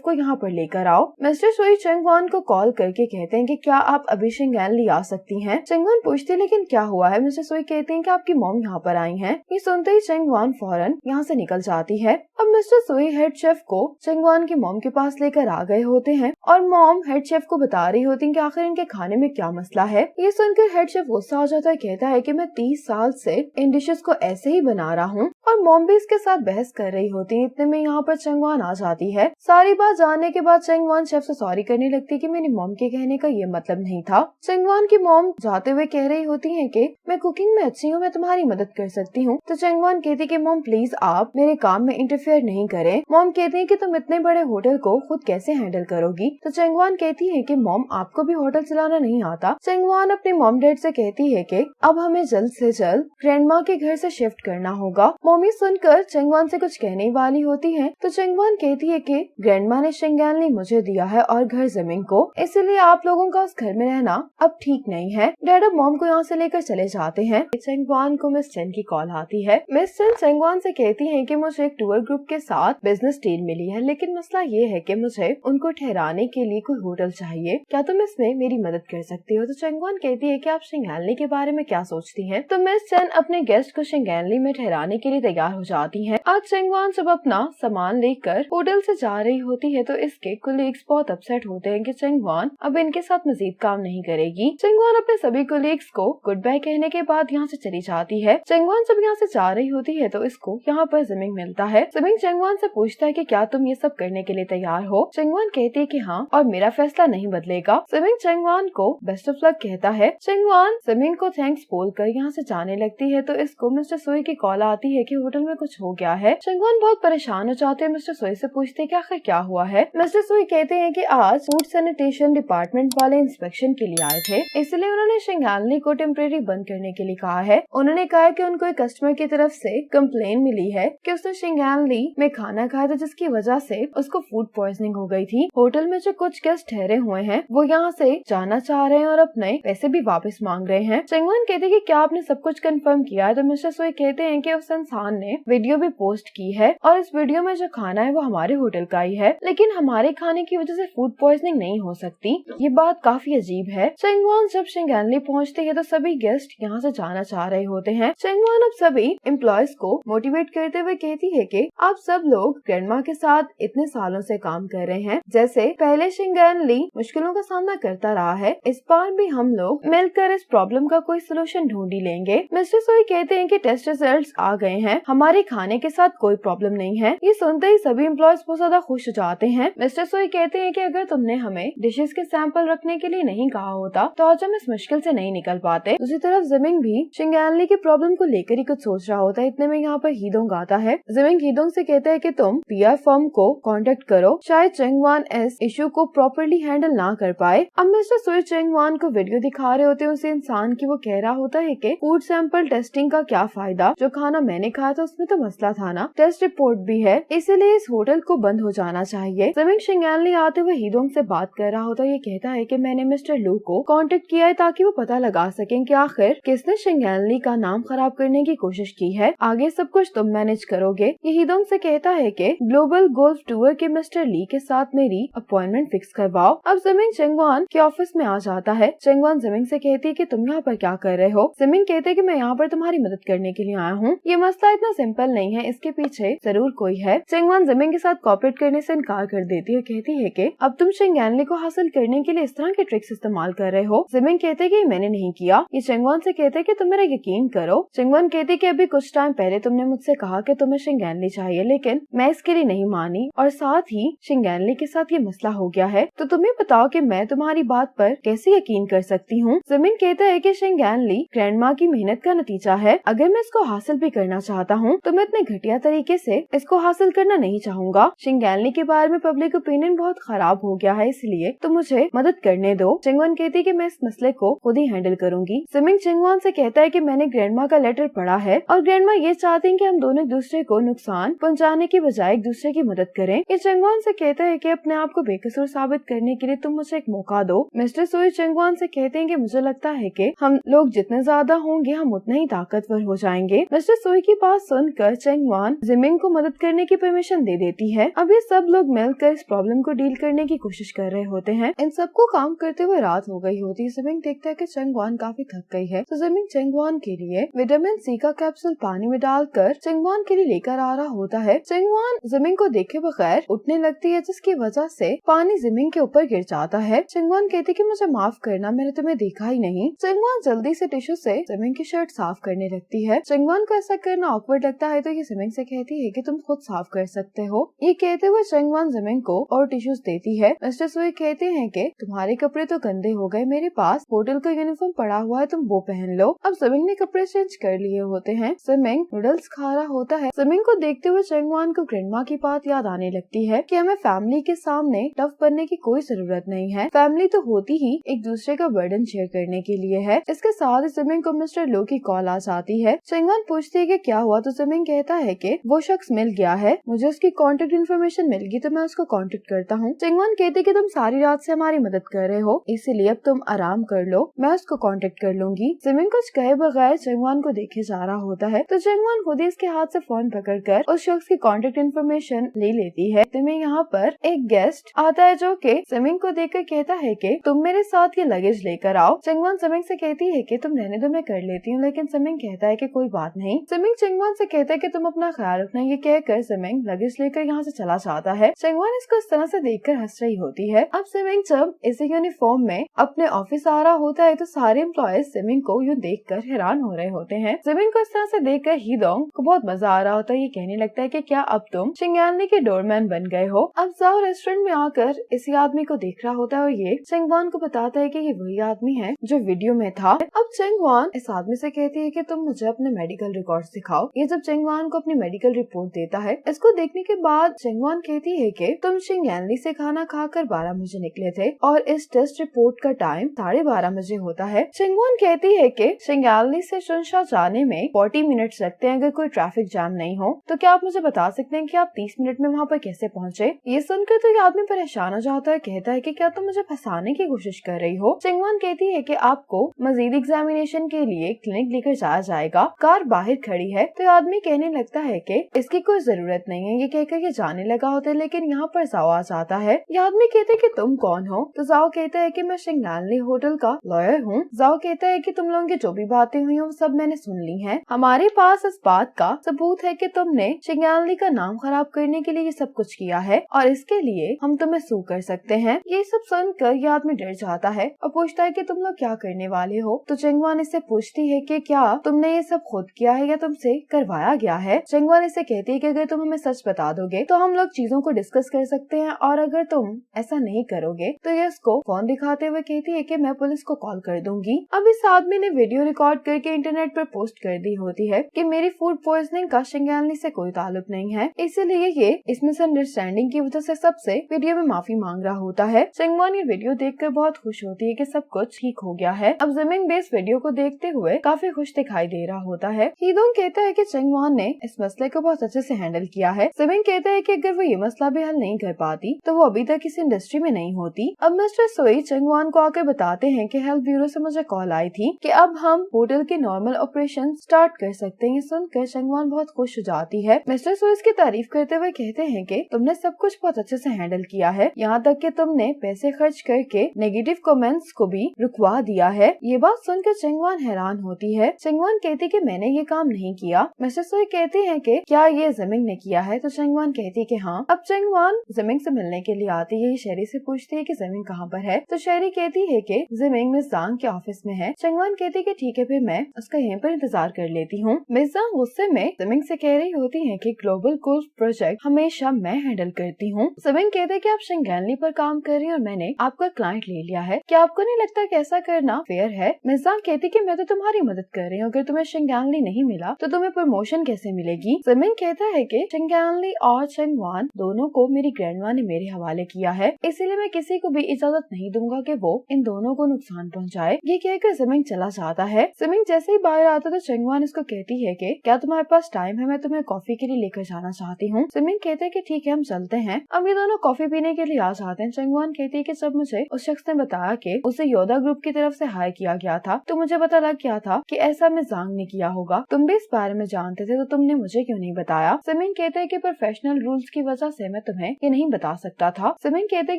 को यहाँ पर लेकर आओ। मिस्टर सुई चेंगवान को कॉल करके कहते हैं कि क्या आप अभी शिंगैनली आ सकती हैं। चेंगवान पूछती है लेकिन क्या हुआ है। मिस्टर सुई कहते हैं कि आपकी मॉम यहाँ पर आई है। ये सुनते ही चेंगवान फौरन यहाँ से निकल जाती है। अब मिस्टर सुई हेड शेफ को चेंगवान की मॉम के पास लेकर आ गए होते हैं और मॉम हेड शेफ को बता रही होती है कि आखिर इनके खाने में क्या मसला है। ये सुनकर हेड शेफ गुस्सा हो जाता है, कहता है कि मैं 30 साल से इन डिशेस को ऐसे ही बना रहा हूँ। और मॉम भी इसके साथ बहस कर रही होती है। इतने में यहाँ पर चेंगवान आ जाती है। सारी बात जानने के बाद चेंगवान शेफ से सॉरी करने लगती है कि मेरी मॉम के कहने का ये मतलब नहीं था। चेंगवान की मॉम जाते हुए कह रही होती है कि मैं कुकिंग में अच्छी हूँ, मैं तुम्हारी मदद कर सकती हूँ। तो चेंगवान कहती है कि मॉम प्लीज आप मेरे काम में इंटरफेयर नहीं करें। मॉम कहती है कि तुम इतने बड़े होटल को खुद कैसे हैंडल करोगी। तो चेंगवान कहती है कि मॉम आपको भी होटल चलाना नहीं आता। चेंगवान अपने मॉम डैड से कहती है कि अब हमें जल्द से जल्द ग्रैंडमा के घर से शिफ्ट करना होगा। मॉमी सुनकर चेंगवान से कुछ कहने वाली होती है तो चेंगवान कहती है कि ग्रैंडमा ने शिंगैनली मुझे दिया है और घर जमीन को, इसलिए आप लोगों का उस घर में रहना अब ठीक नहीं है। डैड अब मॉम को यहाँ से लेकर चले जाते हैं। चेंगवान को मिस चेन की कॉल आती है। मिस चेन चेंगवान से कहती है कि मुझे एक टूर ग्रुप के साथ बिजनेस डील मिली है, लेकिन मसला ये है कि मुझे उनको ठहराने के लिए कोई होटल चाहिए। क्या तुम इसमें मेरी मदद कर सकती हो? तो चेंगवान कहती है कि आप शिंगैनली के बारे में क्या सोचती हैं? तो मिस चेन अपने गेस्ट को शिंगैनली में ठहराने के लिए तैयार हो जाती हैं। आज चेंगवान जब अपना सामान लेकर होटल से जा रही होती है तो इसके कोलीग्स बहुत अपसेट होते हैं कि चेंगवान अब इनके साथ मजीद काम नहीं करेगी। चेंगवान अपने सभी कोलीग्स को गुड बाय कहने के बाद यहाँ से चली जाती है। चेंगवान जब यहाँ से जा रही होती है तो इसको यहाँ पर जिमिंग मिलता है। जिमिंग चेंगवान से पूछता है कि क्या तुम ये सब करने के लिए तैयार हो? चेंगवान कहती है कि हाँ, और मेरा फैसला नहीं बदलेगा। जिमिंग चेंगवान को बेस्ट ऑफ लक कहता है। चेंगवान जिमिंग को थैंक्स बोलकर यहाँ से जाने लगती है तो इसको मिस्टर सुई की कॉल आती है कि होटल में कुछ हो गया है। चेंगवान बहुत परेशान हो जाते हैं। मिस्टर सुई से पूछते हैं कि आखिर क्या हुआ है। मिस्टर सुई कहते हैं कि आज फूड सैनिटेशन डिपार्टमेंट वाले इंस्पेक्शन के लिए आए थे, इसलिए उन्होंने शिंगैनली को टेम्परेरी बंद करने के लिए कहा है। उन्होंने कहा कि उनको एक कस्टमर की तरफ से कंप्लेन मिली है कि उसने शिंगैनली में खाना खाया था जिसकी वजह से उसको फूड पॉइजनिंग हो गई थी। होटल में जो कुछ गेस्ट ठहरे हुए हैं वो यहाँ से जाना चाह रहे हैं और अपने पैसे भी वापस मांग रहे हैं। चेंगवान कहते हैं कि क्या आपने सब कुछ कंफर्म किया है? तो मिस्टर सुई कहते हैं कि उस इंसान ने वीडियो भी पोस्ट की है और इस वीडियो में जो खाना है वो हमारे होटल का ही है, लेकिन हमारे खाने की वजह से फूड पॉइजनिंग नहीं हो सकती। ये बात काफी अजीब है। चेंगवान जब शिंगैनली पहुँचते हैं तो सभी गेस्ट यहाँ से जाना चाह रहे होते हैं। चेंगवान अब सभी एम्प्लॉयज को मोटिवेट करते हुए कहती है कि आप सब लोग ग्रैंडमा के साथ इतने सालों से काम कर रहे हैं, जैसे पहले शिंगैनली मुश्किलों का सामना करता रहा है, इस बार भी हम लोग मिलकर इस प्रॉब्लम का कोई सोल्यूशन ढूंढ ही लेंगे। मिस्टर सुई कहते हैं कि टेस्ट रिजल्ट्स आ गए हैं, हमारे खाने के साथ कोई प्रॉब्लम नहीं है। ये सुनते ही सभी एम्प्लॉयज बहुत ज्यादा खुश हो जाते हैं। मिस्टर सुई कहते हैं कि अगर तुमने हमें डिशेस के सैंपल रखने के लिए नहीं कहा होता तो आज हम इस मुश्किल से नहीं निकल पाते। दूसरी तरफ जिमिंग भी शिंगैनली की प्रॉब्लम को लेकर ही कुछ सोच रहा होता है। इतने में यहाँ पर हीदोंग आता है। जिमिंग हीदोंग से कहता है कि तुम पीआर फर्म को कांटेक्ट करो, शायद चेंगवान इस इशू को प्रॉपर्ली हैंडल ना कर पाए। अब मिस्टर सुई चेंगवान को वीडियो दिखा रहे होते हैं उस इंसान की। वो कह रहा होता है कि फूड सैंपल टेस्टिंग का क्या फायदा, जो खाना मैंने खाया था उसमें तो मसला था ना, टेस्ट रिपोर्ट भी है, इसीलिए इस होटल को बंद हो जाना चाहिए। जिमिंग शिंगैनली आते हुए हीदोंग से बात कर रहा होता है। ये कहता है कि मैंने मिस्टर लू को कांटेक्ट किया है ताकि वो पता लगा सकें कि आखिर किसने शिंगैनली का नाम खराब करने की कोशिश की है, आगे सब कुछ तुम मैनेज करोगे। ये हीदोंग से कहता है कि ग्लोबल गोल्फ टूर के मिस्टर ली के साथ मेरी अपॉइंटमेंट अपॉइंटमेंट फिक्स करवाओ। अब जिमिंग चेंगवान के ऑफिस में आ जाता है। चेंगवान जिमिंग से कहती है कि तुम यहाँ पर क्या कर रहे हो। जिमिंग कहते हैं कि मैं यहाँ पर तुम्हारी मदद करने के लिए आया हूँ। ये मसला इतना सिंपल नहीं है, इसके पीछे जरूर कोई है। चेंगवान जिमिंग के साथ कॉपरेट करने से इनकार कर देती है, कहती है कि अब तुम शिंगैनली को हासिल करने के लिए इस तरह के ट्रिक्स इस्तेमाल कर रहे हो। जिमिंग कहते हैं कि मैंने नहीं किया। ये चेंगवान से कहते हैं कि तुम मेरा यकीन करो। चेंगवान कहती है कि अभी कुछ टाइम पहले तुमने मुझसे कहा कि तुम्हें शिंगैनली चाहिए, लेकिन मैं इसके लिए नहीं मानी और साथ ही शिंगैनली के साथ ये मसला हो गया है। तो तुम्हें बताओ कि मैं तुम्हारी बात पर कैसे यकीन कर सकती हूँ। जिमिंग कहता है कि शिंगैनली ग्रैंडमा की मेहनत का नतीजा है। अगर मैं इसको हासिल भी करना चाहता हूँ तो मैं इतने घटिया तरीके से इसको हासिल करना नहीं चाहूंगा। शिंगैनली के बारे में पब्लिक ओपिनियन बहुत खराब हो गया है, इसलिए तो मुझे मदद करने दो। चेंगवान कहती है कि मैं इस मसले को खुद ही हैंडल करूंगी। जिमिंग चेंगवान से कहता है कि मैंने ग्रैंडमा का लेटर पढ़ा है और ग्रैंडमा ये चाहती हैं कि हम दोनों एक दूसरे को नुकसान पहुंचाने की बजाय एक दूसरे की मदद करें। ये चेंगवान से कहता है कि अपने आप को बेकसूर साबित करने के लिए तुम मुझे एक मौका दो। मिस्टर सोई चेंगवान से कहते हैं कि मुझे लगता है कि हम लोग जितने ज्यादा होंगे हम उतने ही ताकतवर हो जाएंगे। मिस्टर सोई की बात सुनकर चेंगवान जिमिंग को मदद करने की परमिशन दे देती है। अब ये सब लोग मिलकर इस प्रॉब्लम को डील करने की कोशिश कर रहे होते हैं। इन सबको काम करते हुए रात हो गई होती है। जिमिंग देखता है कि चेंगवान काफी थक गई है, तो जिमिंग चेंगवान के लिए विटामिन सी का कैप्सूल पानी में डालकर चेंगवान के लिए लेकर आ रहा होता है। चेंगवान जिमिंग को देखे बगैर उठने लगती है, जिसकी वजह से पानी जिमिंग के ऊपर गिर जाता है। चेंगवान कहती कि मुझे माफ करना, मैंने तुम्हें देखा ही नहीं। चेंगवान जल्दी से टिश्यू से जिमिंग की शर्ट साफ करने लगती है। चेंगवान को ऐसा करना ऑकवर्ड लगता है, तो ये जिमिंग से कहती है कि तुम खुद साफ कर सकते हो। ये कहते हुए चेंगवान जिमिंग को और टिश्यूज देती है। मिस्टर सुई कहते हैं कि तुम्हारे कपड़े तो गंदे हो गए, मेरे पास होटल का यूनिफॉर्म पड़ा हुआ है, तुम वो पहन लो। अब जिमिंग ने कपड़े चेंज कर लिए होते हैं। जिमिंग नूडल्स खा रहा होता है। जिमिंग को देखते हुए चेंगवान को ग्रैंडमा की बात याद आने लगती है कि हमें फैमिली के सामने टफ बनने की कोई जरूरत नहीं है। फैमिली तो होती ही एक दूसरे का बर्डन शेयर करने के लिए है। इसके साथ ही जिमिंग को मिस्टर लो की कॉल आ जाती है। चेंगवान पूछती है कि क्या हुआ, तो जिमिंग कहता है कि वो शख्स मिल गया है, मुझे उसकी कॉन्टेक्ट इन्फॉर्मेशन मिल गई, तो मैं उसको कॉन्टेक्ट करता हूँ। चेंगवान कहते कि तुम सारी रात से हमारी मदद कर रहे हो, इसीलिए अब तुम आराम कर लो, मैं उसको कॉन्टेक्ट कर लूंगी। जिमिंग कुछ कहे बगैर चेंगवान को देखे जा रहा होता है, तो चेंगवान खुद ही इसके हाथ से फोन पकड़कर उस शख्स की कॉन्टेक्ट इन्फॉर्मेशन ले लेती है। तुम्हें यहाँ पर एक गेस्ट आता है जो कि जिमिंग को देखकर कहता है कि तुम मेरे साथ ये लगेज लेकर आओ। चेंगवान जिमिंग से कहती है कि तुम रहने दो, मैं कर लेती हूँ, लेकिन जिमिंग कहता है कि कोई बात नहीं। जिमिंग चेंगवान से कहता है कि तुम अपना ख्याल रखना। ये कहकर जिमिंग लगेज लेकर यहाँ से चला जाता है। चेंगवान इसको इस तरह से देखकर हंस रही होती है। अब जिमिंग जब इसी यूनिफॉर्म में अपने ऑफिस आ रहा होता है, तो सारे एम्प्लॉयज जिमिंग को यूँ देखकर हैरान हो रहे होते हैं। जिमिंग को इस तरह से देखकर हीदोंग को बहुत मजा आ रहा होता है। ये कहने लगता है कि क्या अब तुम शिंगैनली के डोरमैन बन गए हो। अब जाओ रेस्टोरेंट में आकर इसी आदमी को देख रहा होता है और ये चेंगवान को बताता है कि ये वही आदमी है जो वीडियो में था। अब चेंगवान इस आदमी से कहती है कि तुम मुझे अपने मेडिकल रिकॉर्ड दिखाओ। ये जब चेंगवान को अपनी मेडिकल रिपोर्ट देता है, इसको देखने के बाद चेंगवान कहती है कि तुम शिंगैनली से खाना खाकर 12 बजे निकले थे और इस टेस्ट रिपोर्ट का टाइम 12:30 बजे होता है। चेंगवान कहती है कि शिंगैनली से शुनशा जाने में 40 मिनट लगते हैं अगर कोई ट्रैफिक जाम नहीं हो। तो क्या आप मुझे बता सकते हैं कि आप 30 मिनट में वहाँ पर कैसे पहुँचे। ये सुनकर तो ये आदमी परेशान हो जाता है, कहता है कि क्या तुम मुझे फंसाने की कोशिश कर रही हो। चेंगवान कहती है कि आपको मजीद एग्जामिनेशन के लिए क्लिनिक लेकर जाया जाएगा। कार बाहर खड़ी है, तो आदमी कहने लगता है कि इसकी कोई जरूरत नहीं है। ये कहकर ये जाने लगा होता है, लेकिन यहाँ पर जाओ आ जाता है। ये आदमी कहते हैं कि तुम कौन हो। तो जाओ कहता है कि मैं शिंगैनली होटल का लॉयर हूँ। जाओ कहता है कि तुम लोगों की जो भी बातें हुई वो सब मैंने सुन ली हैं। हमारे पास इस बात का सबूत है कि तुमने शिंगैनली का नाम खराब करने के लिए ये सब कुछ किया है और इसके लिए हम तुम्हें सू कर सकते हैं। ये सब सुनकर ये आदमी डर जाता है और पूछता है कि तुम लोग क्या करने वाले हो। तो चेंगवान इससे पूछती है कि क्या तुमने ये सब खुद किया है या तुमसे करवाया गया है। चेंगवान इससे कहती है कि अगर तुम हमें सच बता दोगे तो हम लोग चीजों को डिस्कस कर सकते हैं, और अगर तुम ऐसा नहीं करोगे तो ये इसको फोन दिखाते हुए कहती है कि मैं पुलिस को कॉल कर दूंगी। अब इस आदमी ने वीडियो रिकॉर्ड करके इंटरनेट पर पोस्ट कर दी होती है कि मेरी फूड पॉइजनिंग का शिंगैनली से कोई ताल्लुक नहीं है, इसीलिए ये इस मिसअंडरस्टैंडिंग की वजह से सबसे वीडियो में माफी मांग रहा होता है। चेंगवान ये वीडियो देखकर बहुत खुश होती है कि सब कुछ ठीक हो गया है। अब जिमिंग बेस वीडियो को देखते हुए काफी खुश दिखाई दे रहा होता है। हीदोंग कहता है कि चेंगवान ने इस मसले को बहुत अच्छे से हैंडल किया है। जिमिंग कहता है कि अगर वो ये मसला भी हल नहीं कर पाती तो वो अभी तक इस इंडस्ट्री में नहीं होती। अब मिस्टर सोई चेंगवान को आकर बताते हैं कि हेल्थ ब्यूरो से मुझे कॉल आई थी कि अब हम होटल के नॉर्मल ऑपरेशन स्टार्ट कर सकते हैं। सुनकर चेंगवान बहुत खुश हो जाती है। मिस्टर सोई की तारीफ करते हुए कहते हैं कि तुमने सब कुछ बहुत अच्छे से हैंडल किया है, यहाँ तक कि तुमने पैसे खर्च करके नेगेटिव कमेंट्स को भी रुकवा दिया है। ये बात सुनकर चंगवान हैरान होती है। चंगवान कहती कि मैंने ये काम नहीं किया। मिस्टर सोई कहती है कि क्या ये ज़मिंग ने किया है, तो चंगवान कहती कि हाँ। अब चंगवान ज़मिंग से मिलने के लिए आती है। शहरी से पूछती है कि ज़मिंग कहाँ पर है, तो शहरी कहती है कि ज़मिंग मिस जांग के ऑफिस में है। चंगवान कहती कि ठीक है, फिर मैं उसका यहीं पर इंतजार कर लेती हूँ। मिस जांग गुस्से में ज़मिंग से कह रही होती है कि ग्लोबल गोल्फ प्रोजेक्ट हमेशा मैं हैंडल करती हूँ। ज़मिंग कहते कि आप शिंगैनली पर काम कर रही हैं और मैंने आपका क्लाइंट ले लिया है। क्या आपको नहीं लगता कि ऐसा करना फेयर है? मिस जांग कहती कि मैं तो तुम्हारी मदद कर रही हूँ, अगर तुम्हें शिंगैनली नहीं मिला तो तुम्हें प्रमोशन कैसे मिलेगी? ज़मिंग कहता है कि शिंगैनली और चंगवान दोनों को मेरी ग्रैंडमा ने मेरे हवाले किया है, इसीलिए मैं किसी को भी इजाजत नहीं दूंगा कि वो इन दोनों को नुकसान पहुंचाए। ये कहकर ज़मिंग चला जाता है। ज़मिंग जैसे ही बाहर आता तो चंगवान इसको कहती है कि क्या तुम्हारे पास टाइम है, मैं तुम्हें कॉफी के लिए लेकर जाना चाहती हूँ। ज़मिंग कहते हैं कि ठीक है, हम चलते हैं। अब ये दोनों कॉफी पीने के लिए आ जाते हैं। चंगवान कहती है कि जब मुझे उस शख्स ने बताया कि उसे योदा ग्रुप की तरफ से हायर किया गया था तो मुझे पता लग गया था कि ऐसा मिस जांग ने किया होगा। तुम भी इस बारे में जानते थे तो तुमने मुझे क्यों नहीं बताया? ज़मिंग कहते हैं कि प्रोफेशनल रूल्स की वजह से मैं तुम्हें ये नहीं बता सकता था। ज़मिंग कहते हैं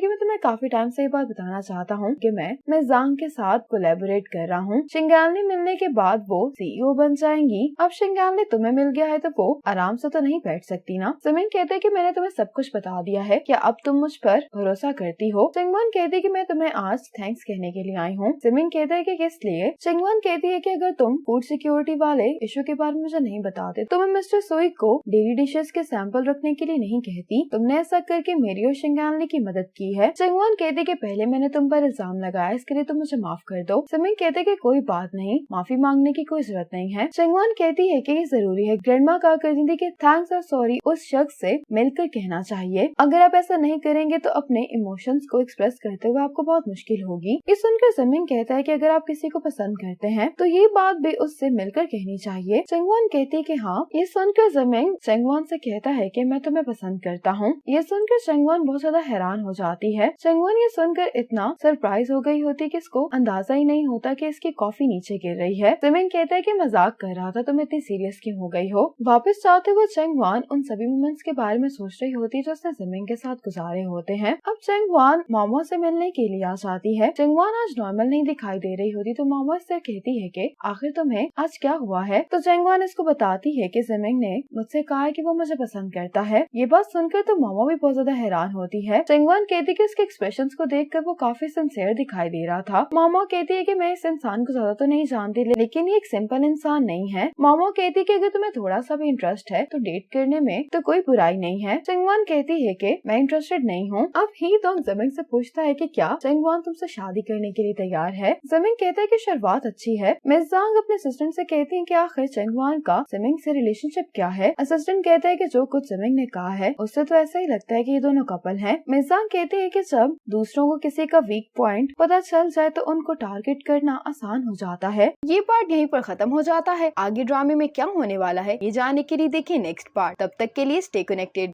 कि मैं तुम्हें काफी टाइम से ये बात बताना चाहता हूँ कि मैं मिस जांग के साथ कोलैबोरेट कर रहा हूँ। शिंगैनली मिलने के बाद वो सीईओ बन जाएंगी। अब शिंगैनली तुम्हें मिल गया है तो वो आराम से तो नहीं बैठ सकती ना। ज़मिंग कहते हैं कि मैंने तुम्हें सब कुछ बता दिया है, क्या अब तुम मुझ पर भरोसा करती हो? चंगवान कहती है कि मैं तुम्हें आज थैंक्स कहने के लिए आई हूँ। ज़मिंग कहते हैं कि किस लिए? चंगवान कहती है कि अगर तुम फूड सिक्योरिटी वाले इशू के बारे में मुझे नहीं बताते तो मैं मिस्टर सोई को डेली डिशेस के सैंपल रखने के लिए नहीं कहती। तुमने ऐसा करके मेरी और शिंगैनली की मदद की है। चंगवान कहते कि पहले मैंने तुम पर इल्जाम लगाया, इसके लिए तुम मुझे माफ कर दो। ज़मिंग कहते कि कोई बात नहीं, माफी मांगने की कोई जरूरत नहीं है। चंगवान कहती है कि ये जरूरी है। ग्रैंडमा कहा करती थी कि थैंक्स और सॉरी उस शख्स से मिलकर कहना चाहिए। अगर आप ऐसा नहीं करेंगे तो अपने इमोशंस को एक्सप्रेस करते हुए आपको बहुत मुश्किल होगी। ये सुनकर ज़मिंग कहता है कि अगर आप किसी को पसंद करते हैं तो ये बात भी उससे मिलकर कहनी चाहिए। चंगवान कहती है कि हाँ। ये सुनकर ज़मिंग चंगवान से कहता है कि मैं तुम्हें पसंद करता हूँ। ये सुनकर चंगवान बहुत ज्यादा हैरान हो जाती है। चंगवान ये सुनकर इतना सरप्राइज हो गई होती कि इसको अंदाजा ही नहीं होता कि इसकी कॉफी नीचे गिर रही है। ज़मिंग कहता है कि मजाक कर रहा था, तुम इतनी सीरियस क्यों हो गई हो? वापस जाते हुए चंगवान उन सभी मोमेंट्स के बारे में सोच रही होती है जो उसने ज़मिंग के साथ गुजारे होते हैं। अब चंगवान मामा से मिलने के लिए आ जाती है। चंगवान आज नॉर्मल नहीं दिखाई दे रही होती तो मामा इससे कहती है कि आखिर तुम्हें आज क्या हुआ है? तो चंगवान इसको बताती है कि ज़मिंग ने मुझसे कहा है कि वो मुझे पसंद करता है। ये बात सुनकर तो मामा भी बहुत ज्यादा हैरान होती है। चंगवान कहती कि उसके एक्सप्रेशंस को देखकर वो काफी सिंसियर दिखाई दे रहा था। मामा कहती है कि मैं इस इंसान को ज्यादा तो नहीं जानती लेकिन ये एक सिंपल इंसान नहीं है। मामा कहती है कि अगर तुम्हें थोड़ा सा भी इंटरेस्ट है तो डेट करने में तो कोई बुराई नहीं है। चंगवान कहती है कि मैं इंटरेस्टेड नहीं हूँ। अब ही तो ज़मिंग से पूछता है कि क्या चंगवान तुमसे शादी करने के लिए तैयार है? ज़मिंग कहता है कि शुरुआत अच्छी है। मिस जांग अपने असिस्टेंट से कहती है कि आखिर चंगवान का ज़मिंग से रिलेशनशिप क्या है? असिस्टेंट कहता है कि जो कुछ ज़मिंग ने कहा है उससे तो ऐसा ही लगता है कि ये दोनों कपल हैं। मिस जांग कहती है कि जब दूसरों को किसी का वीक पॉइंट पता चल जाए तो उनको टारगेट करना आसान हो जाता है। ये पार्ट यहीं पर खत्म हो जाता है। आगे ड्रामे में क्या होने वाला है ये जानने के लिए देखें नेक्स्ट पार्ट। तब तक के लिए स्टे कनेक्टेड।